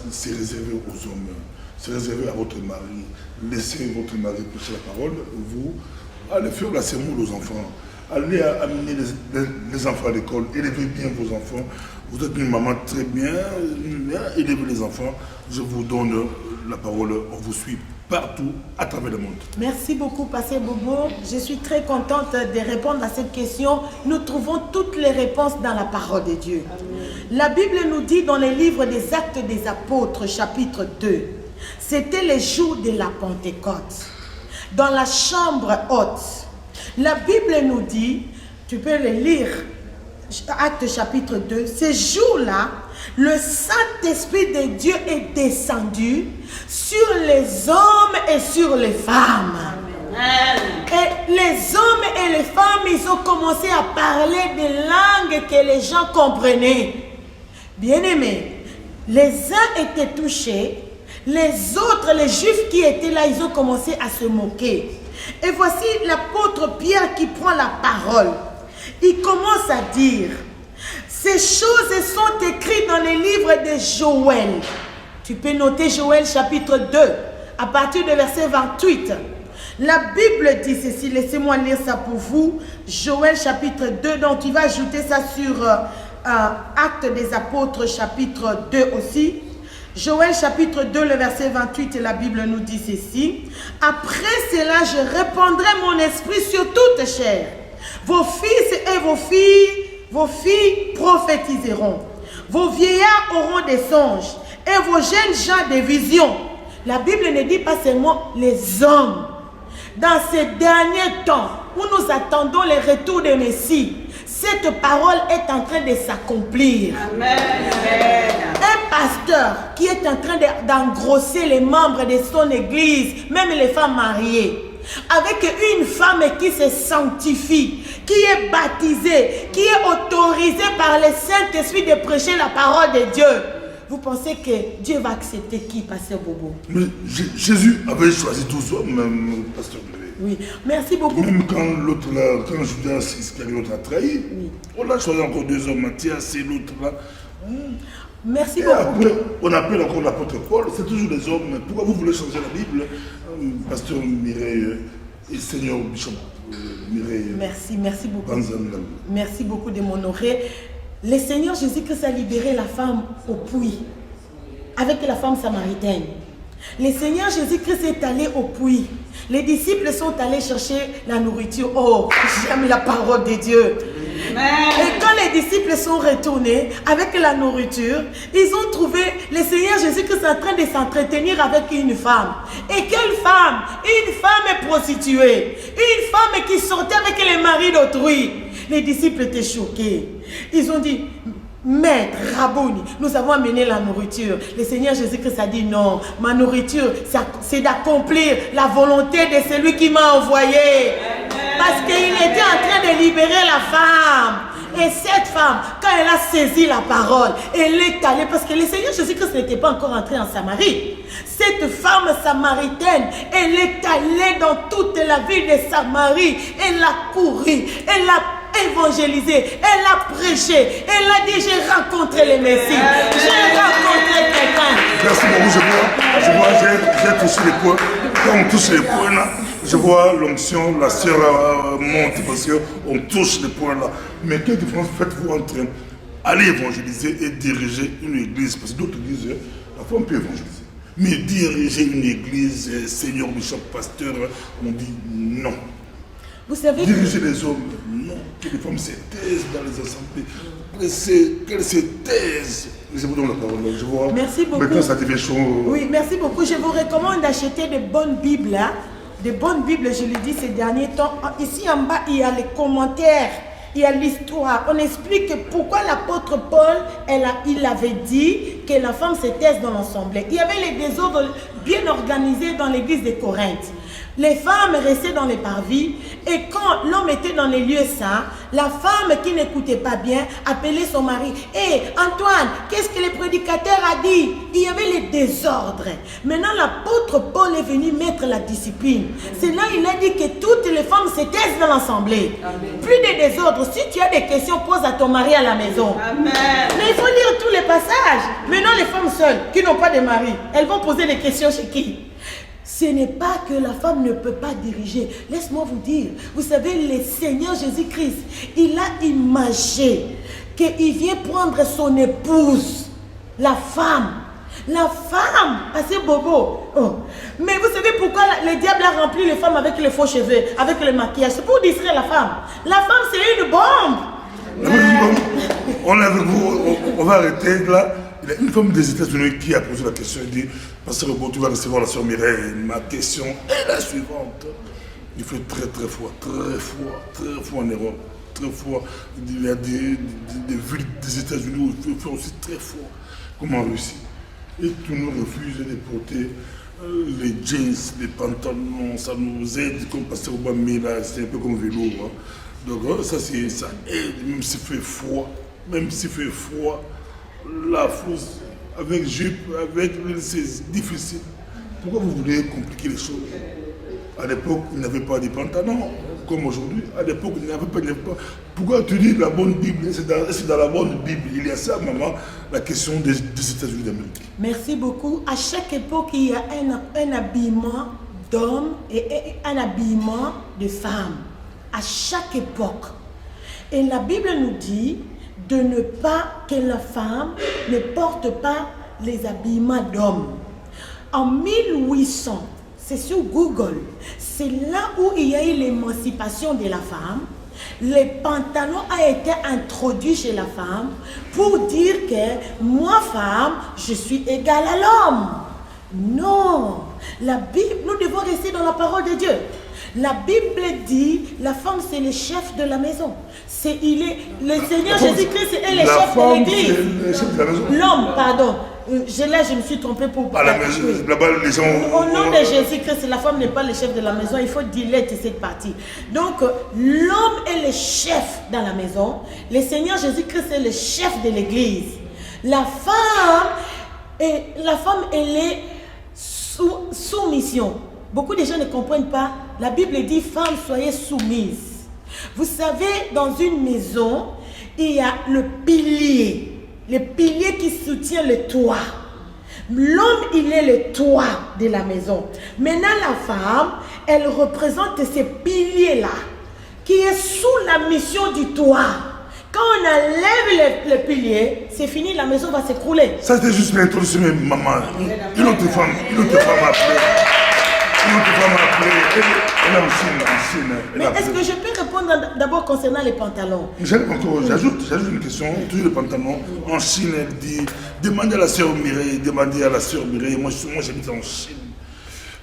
B: c'est réservé aux hommes, c'est réservé à votre mari. Laissez votre mari prêcher la parole, vous allez faire la cérémonie aux enfants, allez amener les enfants à l'école, élevez bien vos enfants. Vous êtes une maman très bien, élevez les enfants. Je vous donne la parole, on vous suit partout à travers le monde.
A: Merci beaucoup, Pasteur Bobo. Je suis très contente de répondre à cette question. Nous trouvons toutes les réponses dans la parole de Dieu. Amen. La Bible nous dit dans les livres des Actes des Apôtres, chapitre 2, c'était le jour de la Pentecôte. Dans la chambre haute, la Bible nous dit, tu peux le lire, Actes chapitre 2, ce jour-là, le Saint-Esprit de Dieu est descendu sur les hommes et sur les femmes. Amen. Et les hommes et les femmes, ils ont commencé à parler des langues que les gens comprenaient. Bien-aimés, les uns étaient touchés, les autres, les Juifs qui étaient là, ils ont commencé à se moquer. Et voici l'apôtre Pierre qui prend la parole. Il commence à dire, ces choses sont écrites dans les livres de Joël. Tu peux noter Joël chapitre 2, à partir du verset 28. La Bible dit ceci, laissez-moi lire ça pour vous. Joël chapitre 2, donc tu vas ajouter ça sur Actes des Apôtres chapitre 2 aussi. Joël chapitre 2, le verset 28, la Bible nous dit ceci. Après cela, je répandrai mon esprit sur toute chair. Vos fils et vos filles prophétiseront. Vos vieillards auront des songes et vos jeunes gens des visions. La Bible ne dit pas seulement les hommes. Dans ces derniers temps où nous attendons le retour de Messie, cette parole est en train de s'accomplir. Amen. Un pasteur qui est en train d'engrosser les membres de son église, même les femmes mariées, avec une femme qui se sanctifie, qui est baptisée, qui est autorisée par le Saint-Esprit de prêcher la parole de Dieu. Vous pensez que Dieu va accepter qui, Pasteur Bobo?
B: Mais Jésus avait choisi 12 hommes, même Pasteur Bébé.
A: Oui, merci beaucoup.
B: Même quand l'autre là, quand Judas Iscariote a trahi, oui, on a choisi encore 2 hommes, Matthias et l'autre là.
A: Merci
B: et
A: beaucoup.
B: Après, on appelle encore l'apôtre Paul, c'est toujours des hommes. Pourquoi vous voulez changer la Bible? Pasteur Mireille et Seigneur Bishop Mireille.
A: Merci beaucoup.
B: Banzangal.
A: Merci beaucoup de m'honorer. Le Seigneur Jésus-Christ a libéré la femme au puits, avec la femme samaritaine. Le Seigneur Jésus-Christ est allé au puits. Les disciples sont allés chercher la nourriture. Oh, j'aime la parole de Dieu. Amen. Et quand les disciples sont retournés avec la nourriture, ils ont trouvé le Seigneur Jésus-Christ en train de s'entretenir avec une femme. Et quelle femme? Une femme prostituée. Une femme qui sortait avec les maris d'autrui. Les disciples étaient choqués. Ils ont dit, Maître, Rabouni, nous avons amené la nourriture. Le Seigneur Jésus-Christ a dit non, ma nourriture, c'est d'accomplir la volonté de celui qui m'a envoyé. Amen. Parce qu'il était en train de libérer la femme. Et cette femme, quand elle a saisi la parole, elle est allée, parce que le Seigneur Jésus-Christ n'était pas encore entré en Samarie. Cette femme samaritaine, elle est allée dans toute la ville de Samarie. Elle a couru, elle a évangélisé, elle a prêché, elle a dit j'ai rencontré le Messie, j'ai rencontré quelqu'un.
B: Merci beaucoup, j'ai touché les points. Quand on touche les points là, je vois l'onction, la sœur monte parce qu'on touche les points là. Mais quelle différence faites-vous entre aller évangéliser et diriger une église? Parce que d'autres églises, la femme peut évangéliser. Mais diriger une église, seigneur, bishop, pasteur, on dit non.
A: Vous savez,
B: diriger les hommes, non. Que les femmes se taisent dans les assemblées. Qu'elles se taisent. Je vous donne la parole. Je vois.
A: Merci beaucoup.
B: Maintenant, ça devient chaud.
A: Oui, merci beaucoup. Je vous recommande d'acheter de bonnes Bibles. Hein. De bonnes Bibles, je le dis ces derniers temps. Ici en bas, il y a les commentaires. Il y a l'histoire. On explique pourquoi l'apôtre Paul, il avait dit que la femme se taise dans l'assemblée. Il y avait les désordres bien organisés dans l'église de Corinthe. Les femmes restaient dans les parvis et quand l'homme était dans les lieux saints, la femme qui n'écoutait pas bien appelait son mari. « Hé, Antoine, qu'est-ce que le prédicateur a dit ?» Il y avait les désordres. Maintenant, l'apôtre Paul est venu mettre la discipline. C'est là il a dit que toutes les femmes se taisent dans l'assemblée. Plus de désordres. Si tu as des questions, pose à ton mari à la maison.
C: Amen.
A: Mais il faut lire tous les passages. Maintenant, les femmes seules qui n'ont pas de mari, elles vont poser des questions chez qui? Ce n'est pas que la femme ne peut pas diriger. Laisse-moi vous dire, vous savez, le Seigneur Jésus-Christ, il a imagé qu'il vient prendre son épouse, la femme. La femme, c'est bobo. Oh. Mais vous savez pourquoi le diable a rempli les femmes avec les faux cheveux, avec le maquillage? C'est pour distraire la femme. La femme, c'est une bombe.
B: On est avec vous, on va arrêter là. Il y a une femme des États-Unis qui a posé la question. Elle dit, Pasteur Bobo, tu vas recevoir la sœur Mireille. Ma question est la suivante. Il fait très froid en Europe, très froid. Il y a des villes des États-Unis où il fait aussi très froid, comme en Russie. Et tout nous refuse de porter les jeans, les pantalons, ça nous aide, comme Pasteur Bobo, mais là, c'est un peu comme vélo. Hein. Donc ça aide, même s'il fait froid, la fausse, avec jupe, c'est difficile. Pourquoi vous voulez compliquer les choses? À l'époque, il n'y avait pas de pantalons, comme aujourd'hui. À l'époque, il n'y avait pas. Pourquoi tu dis la bonne Bible? C'est dans la bonne Bible. Il y a ça, maman, la question des États-Unis d'Amérique.
A: Merci beaucoup. À chaque époque, il y a un habillement d'hommes et un habillement de femmes. À chaque époque. Et la Bible nous dit de ne pas que la femme ne porte pas les habillements d'hommes. En 1800, c'est sur Google, c'est là où il y a eu l'émancipation de la femme. Les pantalons ont été introduits chez la femme pour dire que moi, femme, je suis égale à l'homme. Non, la Bible, nous devons rester dans la parole de Dieu. La Bible dit, la femme c'est le chef de la maison. Le Seigneur Jésus-Christ est le chef de l'église. L'homme, pardon. Là, je me suis trompée pour
B: à la maison, là-bas, les gens.
A: Au nom de Jésus-Christ, la femme n'est pas le chef de la maison. Il faut dilater cette partie. Donc, l'homme est le chef dans la maison. Le Seigneur Jésus-Christ est le chef de l'église. La femme, elle est sous mission. Beaucoup de gens ne comprennent pas. La Bible dit, femmes, soyez soumises. Vous savez, dans une maison, il y a le pilier qui soutient le toit. L'homme, il est le toit de la maison. Maintenant, la femme, elle représente ces piliers-là, qui est sous la mission du toit. Quand on enlève le pilier, c'est fini, la maison va s'écrouler.
B: Ça, c'était juste l'introduction, maman. Une autre femme après. Elle est en Chine.
A: Mais est-ce que je peux répondre d'abord concernant les pantalons?
B: J'ajoute une question. Toujours les pantalons. En Chine, elle dit, demandez à la sœur Mireille, Moi, j'habite en Chine.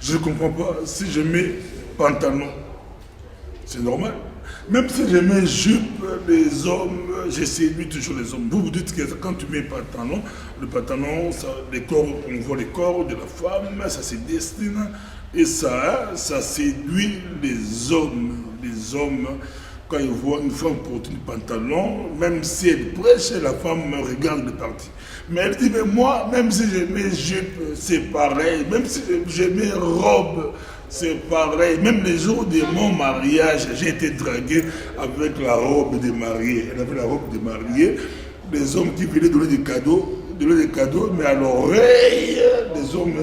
B: Je ne comprends pas. Si je mets pantalon, c'est normal. Même si je mets jupe, les hommes, je séduis toujours les hommes. Vous dites que quand tu mets pantalon, le pantalon, ça, les corps, on voit les corps de la femme, ça se destine et ça séduit les hommes. Les hommes, quand ils voient une femme porter un pantalon, même si elle prêche, la femme me regarde de partie. Mais elle dit, mais moi, même si je mets jupe, c'est pareil. Même si je mets robe, c'est pareil. Même les jours de mon mariage, j'ai été dragué avec la robe de mariée. Elle avait la robe de mariée. Les hommes qui venaient donner des cadeaux, mais à l'oreille des hommes,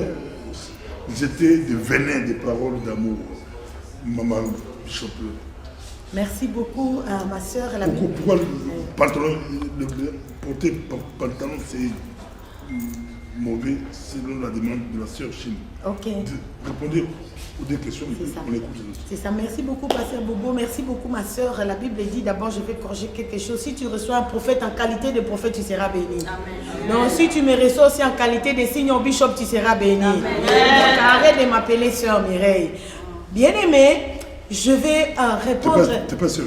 B: j'étais des venins, des paroles d'amour. Maman Bishop.
A: Merci beaucoup à ma soeur.
B: Pourquoi le pantalon, porter pantalon, c'est mauvais selon la demande de la sœur Chine?
A: Ok.
B: Répondez aux deux questions et puis on écoute les autres.
A: C'est ça. Merci beaucoup, Pasteur Bobo. Merci beaucoup, ma soeur. La Bible dit d'abord, je vais corriger quelque chose. Si tu reçois un prophète en qualité de prophète, tu seras béni. Amen. Donc, si tu me reçois aussi en qualité de signe bishop, tu seras béni. Amen. Donc, arrête de m'appeler sœur Mireille. Bien-aimé, je vais répondre.
B: Tu n'es pas sœur?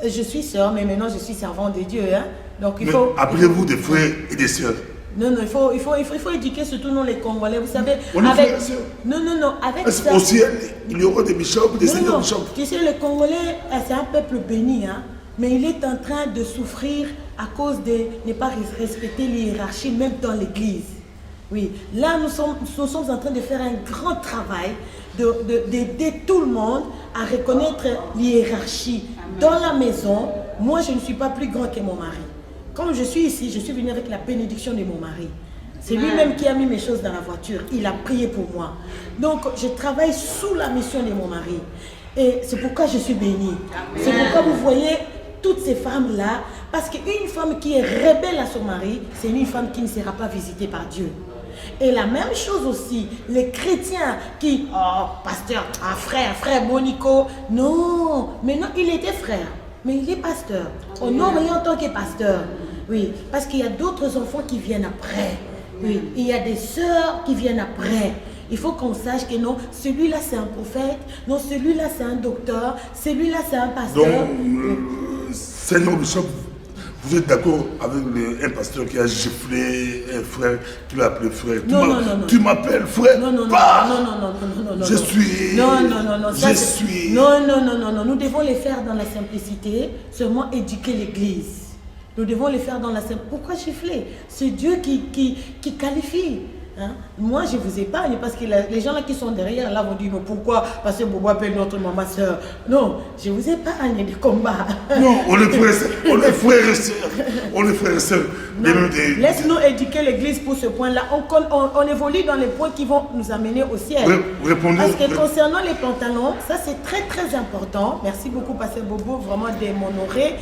A: Je suis sœur, mais maintenant je suis servante de Dieu. Hein? Donc, il faut.
B: Appelez-vous des frères et des sœurs.
A: Non, il faut éduquer surtout nous les Congolais. Vous savez,
B: on est frères et sœurs.
A: Non, avec ça.
B: Au ciel, il y aura des bishops, des seigneurs bishops.
A: Tu sais, le Congolais, c'est un peuple béni, hein? Mais il est en train de souffrir à cause de ne pas respecter l'hiérarchie, même dans l'église. Oui, là nous sommes en train de faire un grand travail d'aider tout le monde à reconnaître l'hiérarchie. Dans la maison, moi je ne suis pas plus grand que mon mari. Comme je suis ici, je suis venue avec la bénédiction de mon mari. C'est lui-même qui a mis mes choses dans la voiture. Il a prié pour moi. Donc je travaille sous la mission de mon mari. Et c'est pourquoi je suis bénie. C'est pourquoi vous voyez toutes ces femmes-là. Parce qu'une femme qui est rebelle à son mari, c'est une femme qui ne sera pas visitée par Dieu. Et la même chose aussi, les chrétiens qui, oh, pasteur, un frère Bonico, non, maintenant il était frère, mais il est pasteur. On nomme en tant que pasteur, oui, parce qu'il y a d'autres enfants qui viennent après, oui, il y a des sœurs qui viennent après. Il faut qu'on sache que non, celui-là c'est un prophète, non, celui-là c'est un docteur, celui-là c'est un pasteur.
B: Donc, Seigneur Bishop, vous êtes d'accord avec un pasteur qui a giflé un frère, qui l'a appelé frère?
A: Non.
B: Tu m'appelles frère?
A: Non.
B: Je suis.
A: Non. Nous devons les faire dans la simplicité, seulement éduquer l'église. Nous devons les faire dans la simplicité. Pourquoi gifler? C'est Dieu qui qualifie. Hein? Moi, je vous épargne parce que les gens là qui sont derrière là vont dire mais pourquoi Pasteur Bobo appelle notre maman soeur? Non, je vous épargne des combats.
B: Non, on est frères et sœurs. On est frères et sœurs.
A: Laisse-nous éduquer l'église pour ce point-là. On évolue dans les points qui vont nous amener au ciel.
B: Répondez.
A: Parce que concernant les pantalons, ça c'est très très important. Merci beaucoup Pasteur Bobo, vraiment de m'honorer.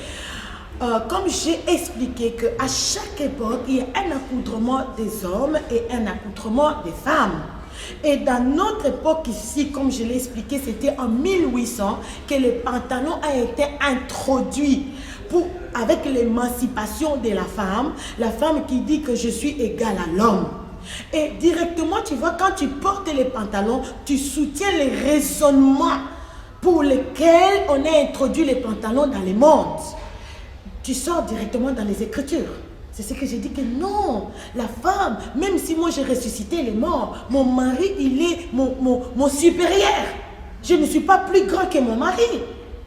A: Comme j'ai expliqué qu'à chaque époque, il y a un accoutrement des hommes et un accoutrement des femmes. Et dans notre époque ici, comme je l'ai expliqué, c'était en 1800 que le pantalon a été introduit avec l'émancipation de la femme qui dit que je suis égale à l'homme. Et directement, tu vois, quand tu portes les pantalons, tu soutiens les raisonnements pour lesquels on a introduit les pantalons dans le monde. Tu sors directement dans les Écritures. C'est ce que j'ai dit que non, la femme, même si moi j'ai ressuscité les morts, mon mari, il est mon supérieur. Je ne suis pas plus grand que mon mari.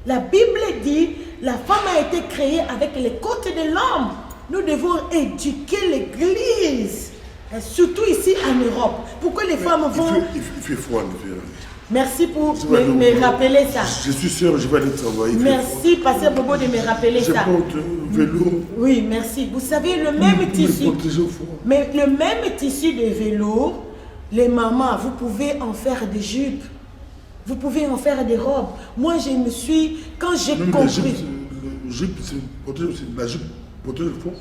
A: La Bible dit, la femme a été créée avec les côtes de l'homme. Nous devons éduquer l'église, surtout ici en Europe. Pourquoi les femmes vont...
B: Il fait froid,
A: Merci pour me rappeler ça.
B: Je suis sûr, je vais aller travailler.
A: Merci, Pasteur Bobo, de me rappeler ça.
B: Je porte velours.
A: Oui, merci. Vous savez, le même tissu, mais le même tissu de velours, les mamans, vous pouvez en faire des jupes. Vous pouvez en faire des robes. Moi, je me suis... Quand j'ai compris...
B: La jupe, c'est la jupe porter le fond?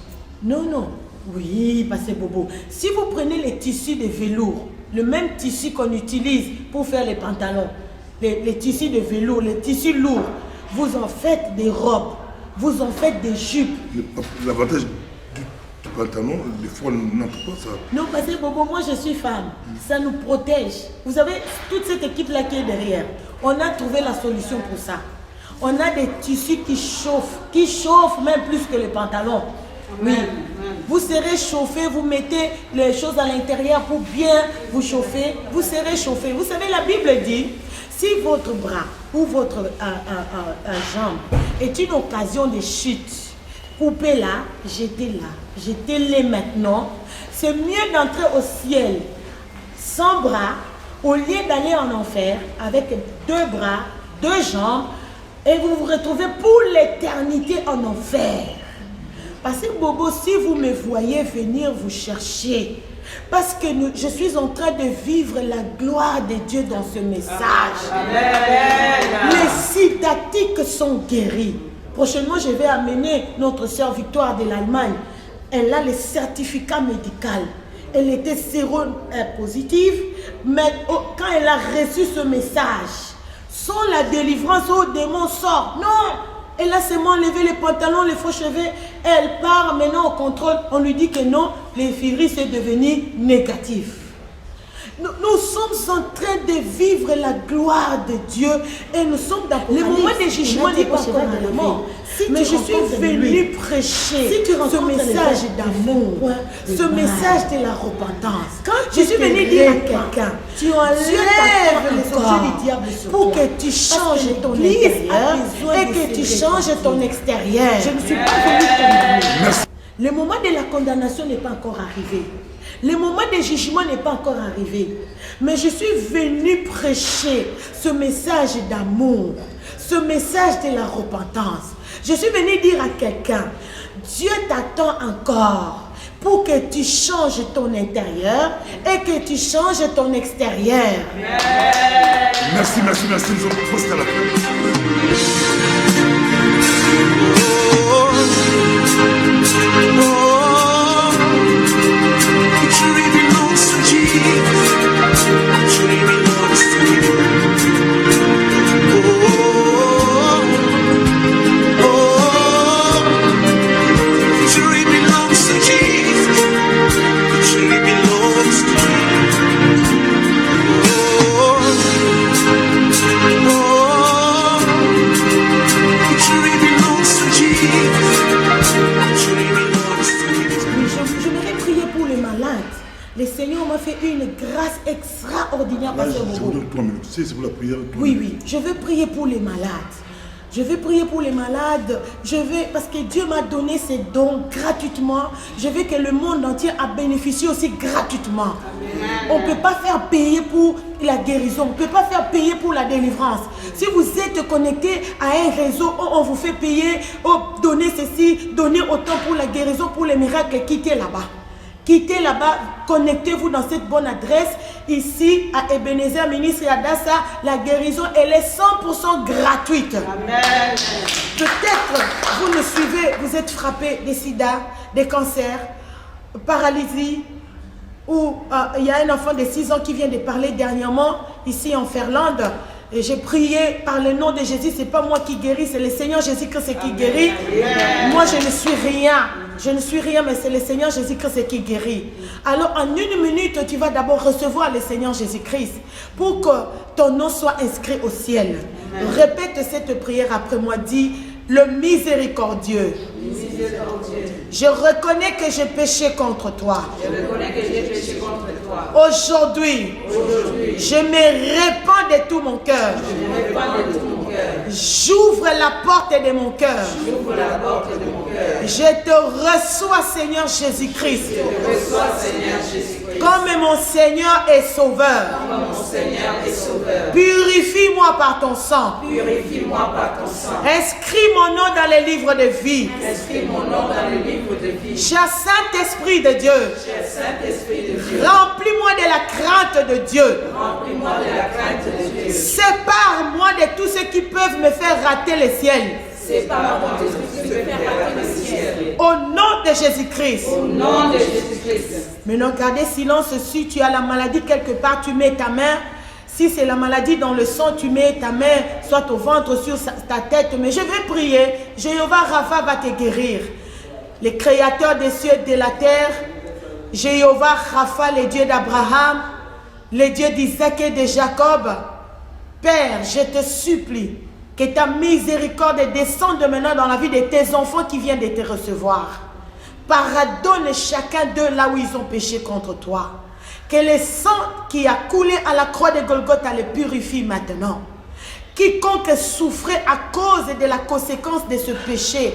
A: Non. Oui, Pasteur Bobo. Si vous prenez les tissus de velours, le même tissu qu'on utilise pour faire les pantalons, les tissus de velours, les tissus lourds, vous en faites des robes, vous en faites des jupes.
B: L'avantage du pantalon, des fois, on n'entend pas ça.
A: Non, parce que Bobo, moi je suis femme, ça nous protège. Vous savez, toute cette équipe-là qui est derrière, on a trouvé la solution pour ça. On a des tissus qui chauffent même plus que les pantalons. Oui. Vous serez chauffé, vous mettez les choses à l'intérieur pour bien vous chauffer. Vous serez chauffé. Vous savez, la Bible dit, si votre bras ou votre jambe est une occasion de chute, coupez-la, jetez-la. Jetez-les maintenant. C'est mieux d'entrer au ciel sans bras, au lieu d'aller en enfer avec 2 bras, 2 jambes, et vous vous retrouvez pour l'éternité en enfer. Parce que Bobo, si vous me voyez venir vous chercher, parce que je suis en train de vivre la gloire de Dieu dans ce message. Amen. Les sydatiques sont guéris. Prochainement, je vais amener notre sœur Victoire de l'Allemagne. Elle a le certificat médical. Elle était séropositive, mais quand elle a reçu ce message, sans la délivrance, au démon sort. Non, elle a seulement levé les pantalons, les faux cheveux. Elle part maintenant au contrôle. On lui dit que non, le virus est devenu négatif. Nous sommes en train de vivre la gloire de Dieu et nous sommes dans le moment des jugements n'est pas encore arrivé. Mais je suis venu prêcher ce message d'amour, ce message de la repentance. Je suis venu dire à quelqu'un, tu enlèves les objets du diable pour que tu changes ton intérieur et que tu changes ton extérieur. Je ne suis pas venu condamner. Le moment de la condamnation n'est pas encore arrivé. Le moment de jugement n'est pas encore arrivé. Mais je suis venu prêcher ce message d'amour, ce message de la repentance. Je suis venu dire à quelqu'un, Dieu t'attend encore pour que tu changes ton intérieur et que tu changes ton extérieur.
B: Merci. Nous allons poster à la
A: Le Seigneur m'a fait une grâce extraordinaire.
B: Là, je vous donne 3 minutes. C'est pour la prière.
A: Oui. Je veux prier pour les malades. Je vais prier pour les malades. Parce que Dieu m'a donné ces dons gratuitement. Je veux que le monde entier a bénéficié aussi gratuitement. Amen. On ne peut pas faire payer pour la guérison. On ne peut pas faire payer pour la délivrance. Si vous êtes connecté à un réseau où on vous fait payer, donner ceci, donner autant pour la guérison, pour les miracles, quittez là-bas. Quittez là-bas, connectez-vous dans cette bonne adresse. Ici, à Ebenezer, Ministre Adassa, la guérison, elle est 100% gratuite. Amen. Peut-être, vous nous suivez, vous êtes frappé des sida, des cancers, paralysie, ou il y a un enfant de 6 ans qui vient de parler dernièrement, ici en Ferlande. Et j'ai prié par le nom de Jésus, ce n'est pas moi qui guéris, c'est le Seigneur Jésus-Christ qui guérit. Amen. Moi, je ne suis rien. Je ne suis rien, mais c'est le Seigneur Jésus-Christ qui guérit. Alors, en 1 minute, tu vas d'abord recevoir le Seigneur Jésus-Christ pour que ton nom soit inscrit au ciel. Amen. Répète cette prière après moi. Dis, le miséricordieux. Je reconnais que j'ai péché contre toi. Aujourd'hui, je me répands de tout mon cœur. J'ouvre la porte de mon cœur. Je te reçois, Seigneur Jésus-Christ, comme mon Seigneur et Sauveur. Purifie-moi par ton sang. Inscris mon nom dans les livres de vie. Cher Saint-Esprit de Dieu, remplis-moi de la crainte de Dieu. Sépare-moi de tous ceux qui peuvent me faire rater le ciel. Au nom de Jésus-Christ. Maintenant, gardez silence. Si tu as la maladie quelque part, tu mets ta main. Si c'est la maladie dans le sang, tu mets ta main soit au ventre, sur ta tête. Mais je vais prier. Jéhovah Rapha va te guérir. Le créateur des cieux et de la terre, Jéhovah Rapha, le Dieu d'Abraham, le Dieu d'Isaac et de Jacob. Père, je te supplie Que ta miséricorde descende maintenant dans la vie de tes enfants qui viennent de te recevoir. Pardonne chacun d'eux là où ils ont péché contre toi. Que le sang qui a coulé à la croix de Golgotha le purifie maintenant. Quiconque souffrait à cause de la conséquence de ce péché.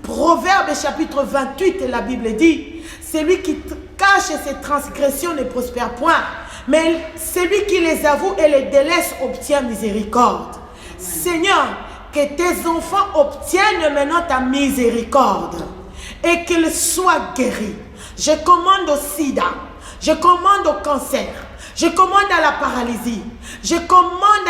A: Proverbe chapitre 28, la Bible dit, celui qui cache ses transgressions ne prospère point, mais celui qui les avoue et les délaisse obtient miséricorde. Seigneur, que tes enfants obtiennent maintenant ta miséricorde et qu'ils soient guéris. Je commande au sida, je commande au cancer, je commande à la paralysie, je commande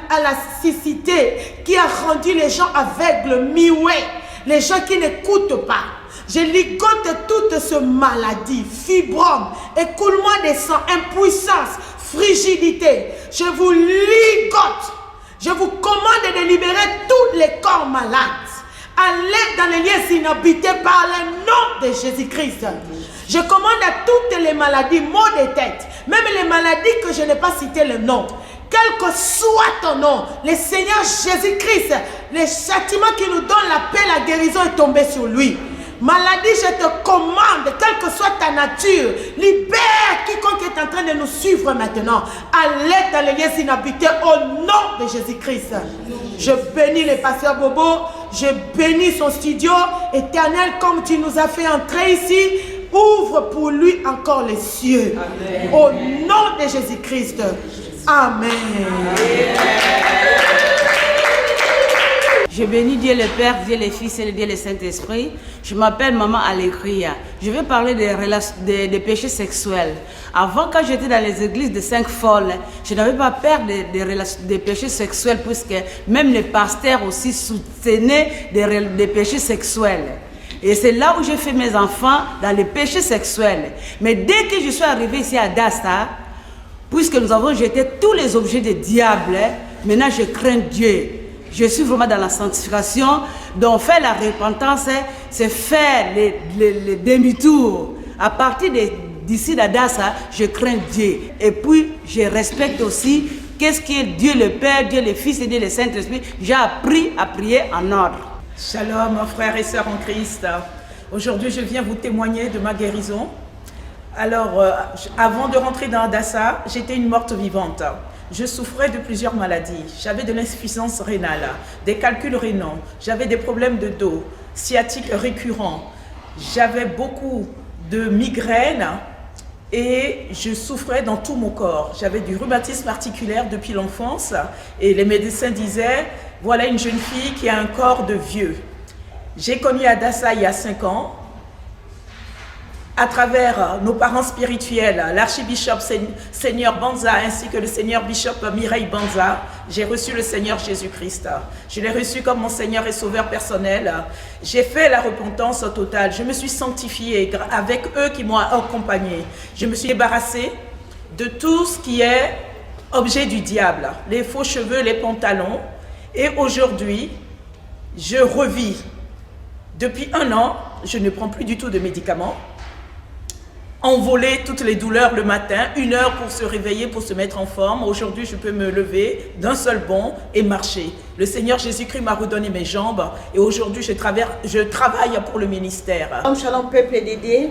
A: à la cécité qui a rendu les gens aveugles, muets, les gens qui n'écoutent pas. Je ligote toute cette maladie, fibrome, écoulement des sangs, impuissance, frigidité. Je vous ligote. Je vous commande de libérer tous les corps malades. Allez dans les lieux inhabités par le nom de Jésus-Christ. Je commande à toutes les maladies, maux de tête, même les maladies que je n'ai pas cité le nom. Quel que soit ton nom, le Seigneur Jésus-Christ, le châtiment qui nous donne la paix, la guérison est tombé sur lui. Maladie, je te commande, quelle que soit ta nature, libère quiconque est en train de nous suivre maintenant. Allez dans les lieux inhabités au nom de Jésus-Christ. Je bénis le pasteur Bobo, je bénis son studio. Éternel, comme tu nous as fait entrer ici, ouvre pour lui encore les cieux. Amen. Au nom de Jésus-Christ. Amen.
C: Je bénis Dieu le Père, Dieu le Fils et Dieu le Saint-Esprit. Je m'appelle Maman Allegria. Je vais parler des péchés sexuels. Avant, quand j'étais dans les églises de 5 folles, je n'avais pas peur des péchés sexuels, puisque même les pasteurs aussi soutenaient des péchés sexuels. Et c'est là où j'ai fait mes enfants dans les péchés sexuels. Mais dès que je suis arrivée ici à Dassa, puisque nous avons jeté tous les objets du diable, maintenant je crains Dieu. Je suis vraiment dans la sanctification. Donc faire la repentance, c'est faire les demi-tours. À partir d'ici d'Adassa, je crains Dieu. Et puis je respecte aussi qu'est-ce qui est Dieu le Père, Dieu le Fils et Dieu le Saint-Esprit. J'ai appris à prier en ordre.
D: Shalom, frères et sœurs en Christ. Aujourd'hui, je viens vous témoigner de ma guérison. Alors, avant de rentrer dans Adassa, j'étais une morte vivante. Je souffrais de plusieurs maladies. J'avais de l'insuffisance rénale, des calculs rénaux, j'avais des problèmes de dos, sciatiques récurrents. J'avais beaucoup de migraines et je souffrais dans tout mon corps. J'avais du rhumatisme articulaire depuis l'enfance et les médecins disaient, voilà une jeune fille qui a un corps de vieux. J'ai connu Adassa il y a 5 ans. À travers nos parents spirituels, l'archibishop Seigneur Banza ainsi que le Seigneur Bishop Mireille Banza, j'ai reçu le Seigneur Jésus-Christ. Je l'ai reçu comme mon Seigneur et Sauveur personnel. J'ai fait la repentance totale. Je me suis sanctifiée avec eux qui m'ont accompagné. Je me suis débarrassée de tout ce qui est objet du diable, les faux cheveux, les pantalons. Et aujourd'hui, je revis. Depuis 1 an, je ne prends plus du tout de médicaments. Envoler toutes les douleurs le matin, 1 heure pour se réveiller, pour se mettre en forme. Aujourd'hui, je peux me lever d'un seul bond et marcher. Le Seigneur Jésus-Christ m'a redonné mes jambes et aujourd'hui, je travaille pour le ministère.
F: Shalom, shalom, peuple de Dieu.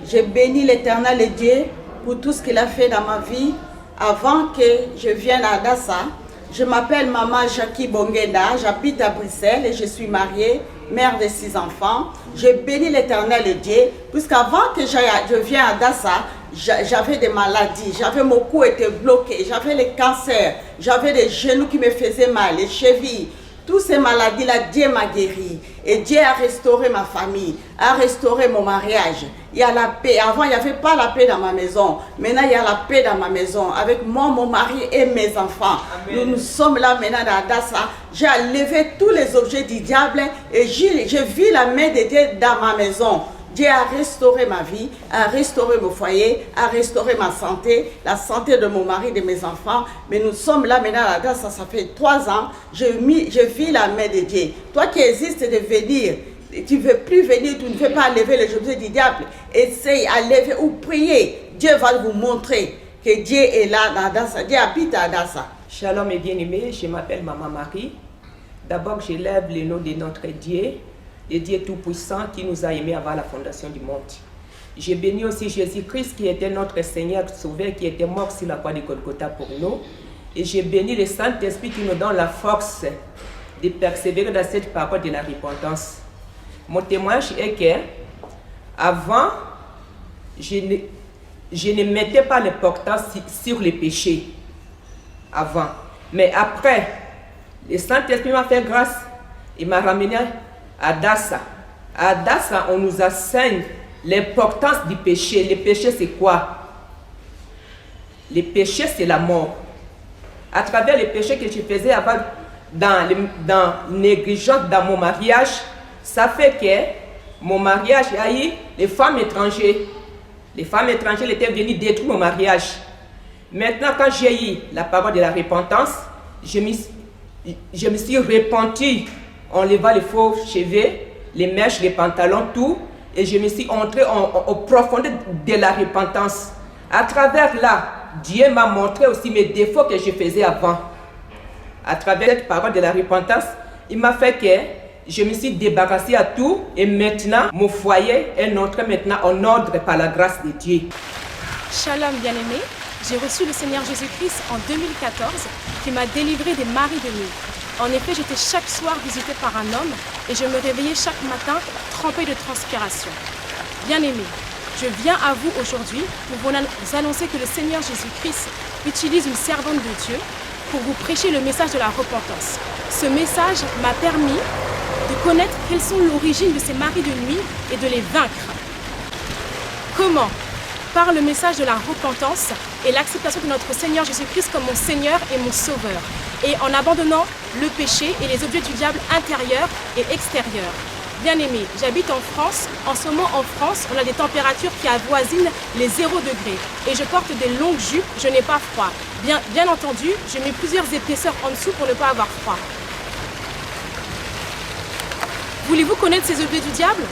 F: Je bénis l'Éternel Dieu pour tout ce qu'il a fait dans ma vie avant que je vienne à Adassa. Je m'appelle Maman Jackie Bongenda, j'habite à Bruxelles et je suis mariée, mère de 6 enfants. Je bénis l'Éternel Dieu, puisqu'avant que je vienne à Adassa, j'avais des maladies, mon cou était bloqué, j'avais le cancer, j'avais des genoux qui me faisaient mal, les chevilles. Toutes ces maladies-là, Dieu m'a guéri. Et Dieu a restauré ma famille, a restauré mon mariage. Il y a la paix. Avant, il n'y avait pas la paix dans ma maison. Maintenant, il y a la paix dans ma maison. Avec moi, mon mari et mes enfants. Amen. Nous sommes là maintenant à Adassa. J'ai enlevé tous les objets du diable et je vis la main de Dieu dans ma maison. Dieu a restauré ma vie, a restauré mon foyer, a restauré ma santé, la santé de mon mari, de mes enfants. Mais nous sommes là maintenant à Adassa, ça fait 3 ans. Je vis la main de Dieu. Toi qui existes de venir, tu ne veux plus venir, tu ne veux pas lever les objets du diable. Essaye à lever ou prier. Dieu va vous montrer que Dieu est là dans Adassa. Dieu habite à Adassa.
G: Shalom et bien-aimés, je m'appelle Maman Marie.
D: D'abord, j'élève le nom de notre Dieu, le Dieu Tout-Puissant qui nous a aimés avant la fondation du monde. Je bénis aussi Jésus-Christ qui était notre Seigneur Sauveur, qui était mort sur la croix de Golgotha pour nous. Et je bénis le Saint-Esprit qui nous donne la force de persévérer dans cette parole de la repentance. Mon témoignage est que, avant, je ne mettais pas l'importance sur les péchés. Avant. Mais après, le Saint-Esprit m'a fait grâce. Il m'a ramené à Dassa. À Dassa, on nous enseigne l'importance du péché. Le péché, c'est quoi? Le péché, c'est la mort. À travers les péchés que je faisais avant, dans négligence dans mon mariage, ça fait que mon mariage a eu les femmes étrangères. Les femmes étrangères étaient venues détruire mon mariage. Maintenant, quand j'ai eu la parole de la repentance, je me suis repenti en levant les faux cheveux, les mèches, les pantalons, tout. Et je me suis entré en profondeur de la repentance. À travers là, Dieu m'a montré aussi mes défauts que je faisais avant. À travers cette parole de la repentance, il m'a fait que je me suis débarrassé à tout. Et maintenant, mon foyer est entré maintenant en ordre par la grâce de Dieu.
G: Shalom bien-aimé, j'ai reçu le Seigneur Jésus-Christ en 2014 qui m'a délivré des maris de nuit. En effet, j'étais chaque soir visitée par un homme et je me réveillais chaque matin trempée de transpiration. Bien-aimé, je viens à vous aujourd'hui pour vous annoncer que le Seigneur Jésus-Christ utilise une servante de Dieu pour vous prêcher le message de la repentance. Ce message m'a permis de connaître quelles sont l'origine de ces maris de nuit et de les vaincre. Comment? Par le message de la repentance et l'acceptation de notre Seigneur Jésus-Christ comme mon Seigneur et mon Sauveur, et en abandonnant le péché et les objets du diable intérieurs et extérieurs. Bien-aimé, j'habite en France. En ce moment, en France, on a des températures qui avoisinent les 0 degrés. Et je porte des longues jupes, je n'ai pas froid. Bien entendu, je mets plusieurs épaisseurs en dessous pour ne pas avoir froid. Voulez-vous connaître ces objets du diable?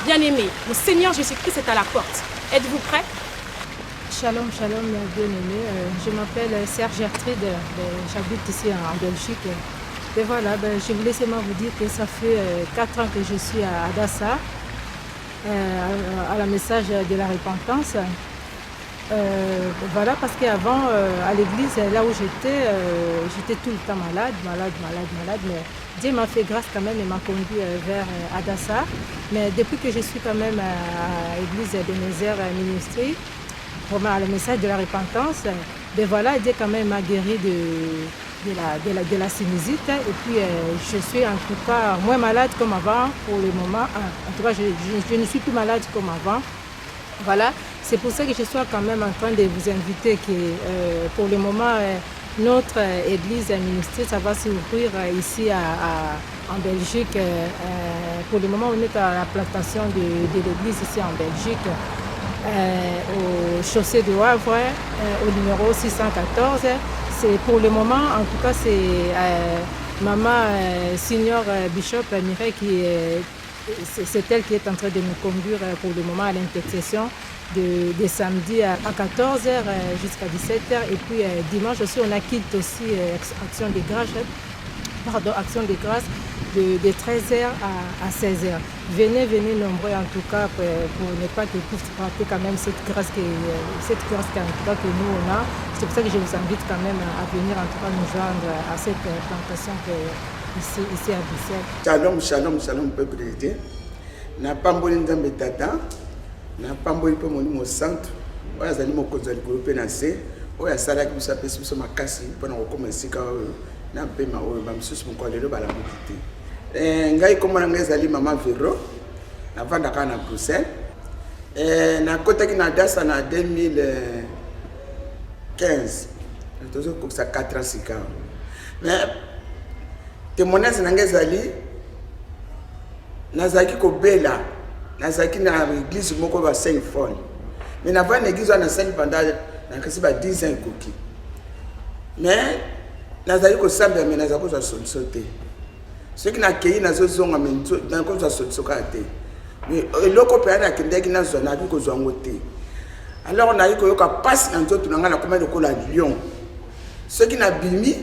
G: Bien-aimé, le Seigneur Jésus-Christ est à la porte. Êtes-vous prêts?
H: Shalom, shalom, bien-aimé. Je m'appelle Serge Gertrude, j'habite ici en Belgique. Et voilà, je voulais seulement vous dire que ça fait 4 ans que je suis à Dassa, à la message de la repentance. Voilà, parce qu'avant, à l'église, là où j'étais tout le temps malade, mais Dieu m'a fait grâce quand même et m'a conduit vers Adassa. Mais depuis que je suis quand même à l'église de Nézer Ministry, vraiment à le message de la repentance, voilà, Dieu quand même m'a guéri de la sinusite. Et puis je suis en tout cas moins malade comme avant pour le moment. En tout cas, je ne suis plus malade comme avant. Voilà, c'est pour ça que je suis quand même en train de vous inviter que pour le moment, notre église ministère, ça va s'ouvrir ici en Belgique. Pour le moment, on est à la plantation de l'église ici en Belgique, au chaussée de Havre, au numéro 614. C'est pour le moment, en tout cas, c'est Maman Senior Bishop Mireille qui est... C'est elle qui est en train de nous conduire pour le moment à l'intercession de samedi à 14h jusqu'à 17h. Et puis dimanche aussi, on a quitté aussi action de grâce de 13h à 16h. Venez nombreux en tout cas pour ne pas que vous frappez quand même cette grâce que nous on a. C'est pour ça que je vous invite quand même à venir en tout cas nous joindre à cette plantation ici à Bruxelles.
I: Shalom, peuple de Dieu. Na pamboli nzambe tata, na pamboli pe monimo centre, oya zali mokonzi likolo pe na se, oya salaki biso apesi biso makasi mpona kokoma esika oyo na mpema oyo bamisusu moko lelo balamuki te. Ngai kombo na ngai ezali Mama Vero, navandaka na Bruxelles. Nakotaki na Dassa na 2015, tozokokisa 4 ans sika. Mais témoignage na ngai ezali nazaki kobela, nazaki na église moko ba Saint Paul. Mais na va église na Saint pendant na kasi ba 10 ans koki. Mais nazali kosambela me nazali kozwa solution te soki nakei nazozonga me nakozwa solution kaka te mais eloko mpe nakendeki nazwa nabi kozwa yango te alors nayi koyoka mpasi na nzoto na ngai nakoma lokola lion soki nabimi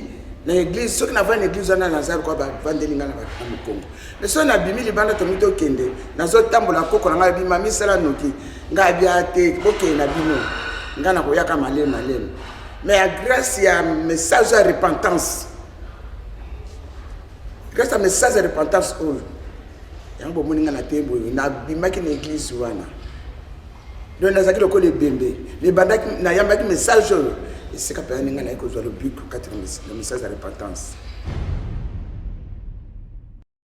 I: na église soki navandi na église wana nazali kwa bavandeli ngai na mokongo mais soki nabimi libanda tongi tokende nazotambola koko na ngai bima misala noki ngai abia te bokende na bino ngai nakoyaka maleme mais à grâce ya message de repentance grâce à message de repentance oyo yango bomoni ngai na te boye nabimaki na église wana donc nazalaki lokola ebembe mais bandaki nayambaki message oyo esika mpenza ndenge nayi kozwa le but kati na message de repentance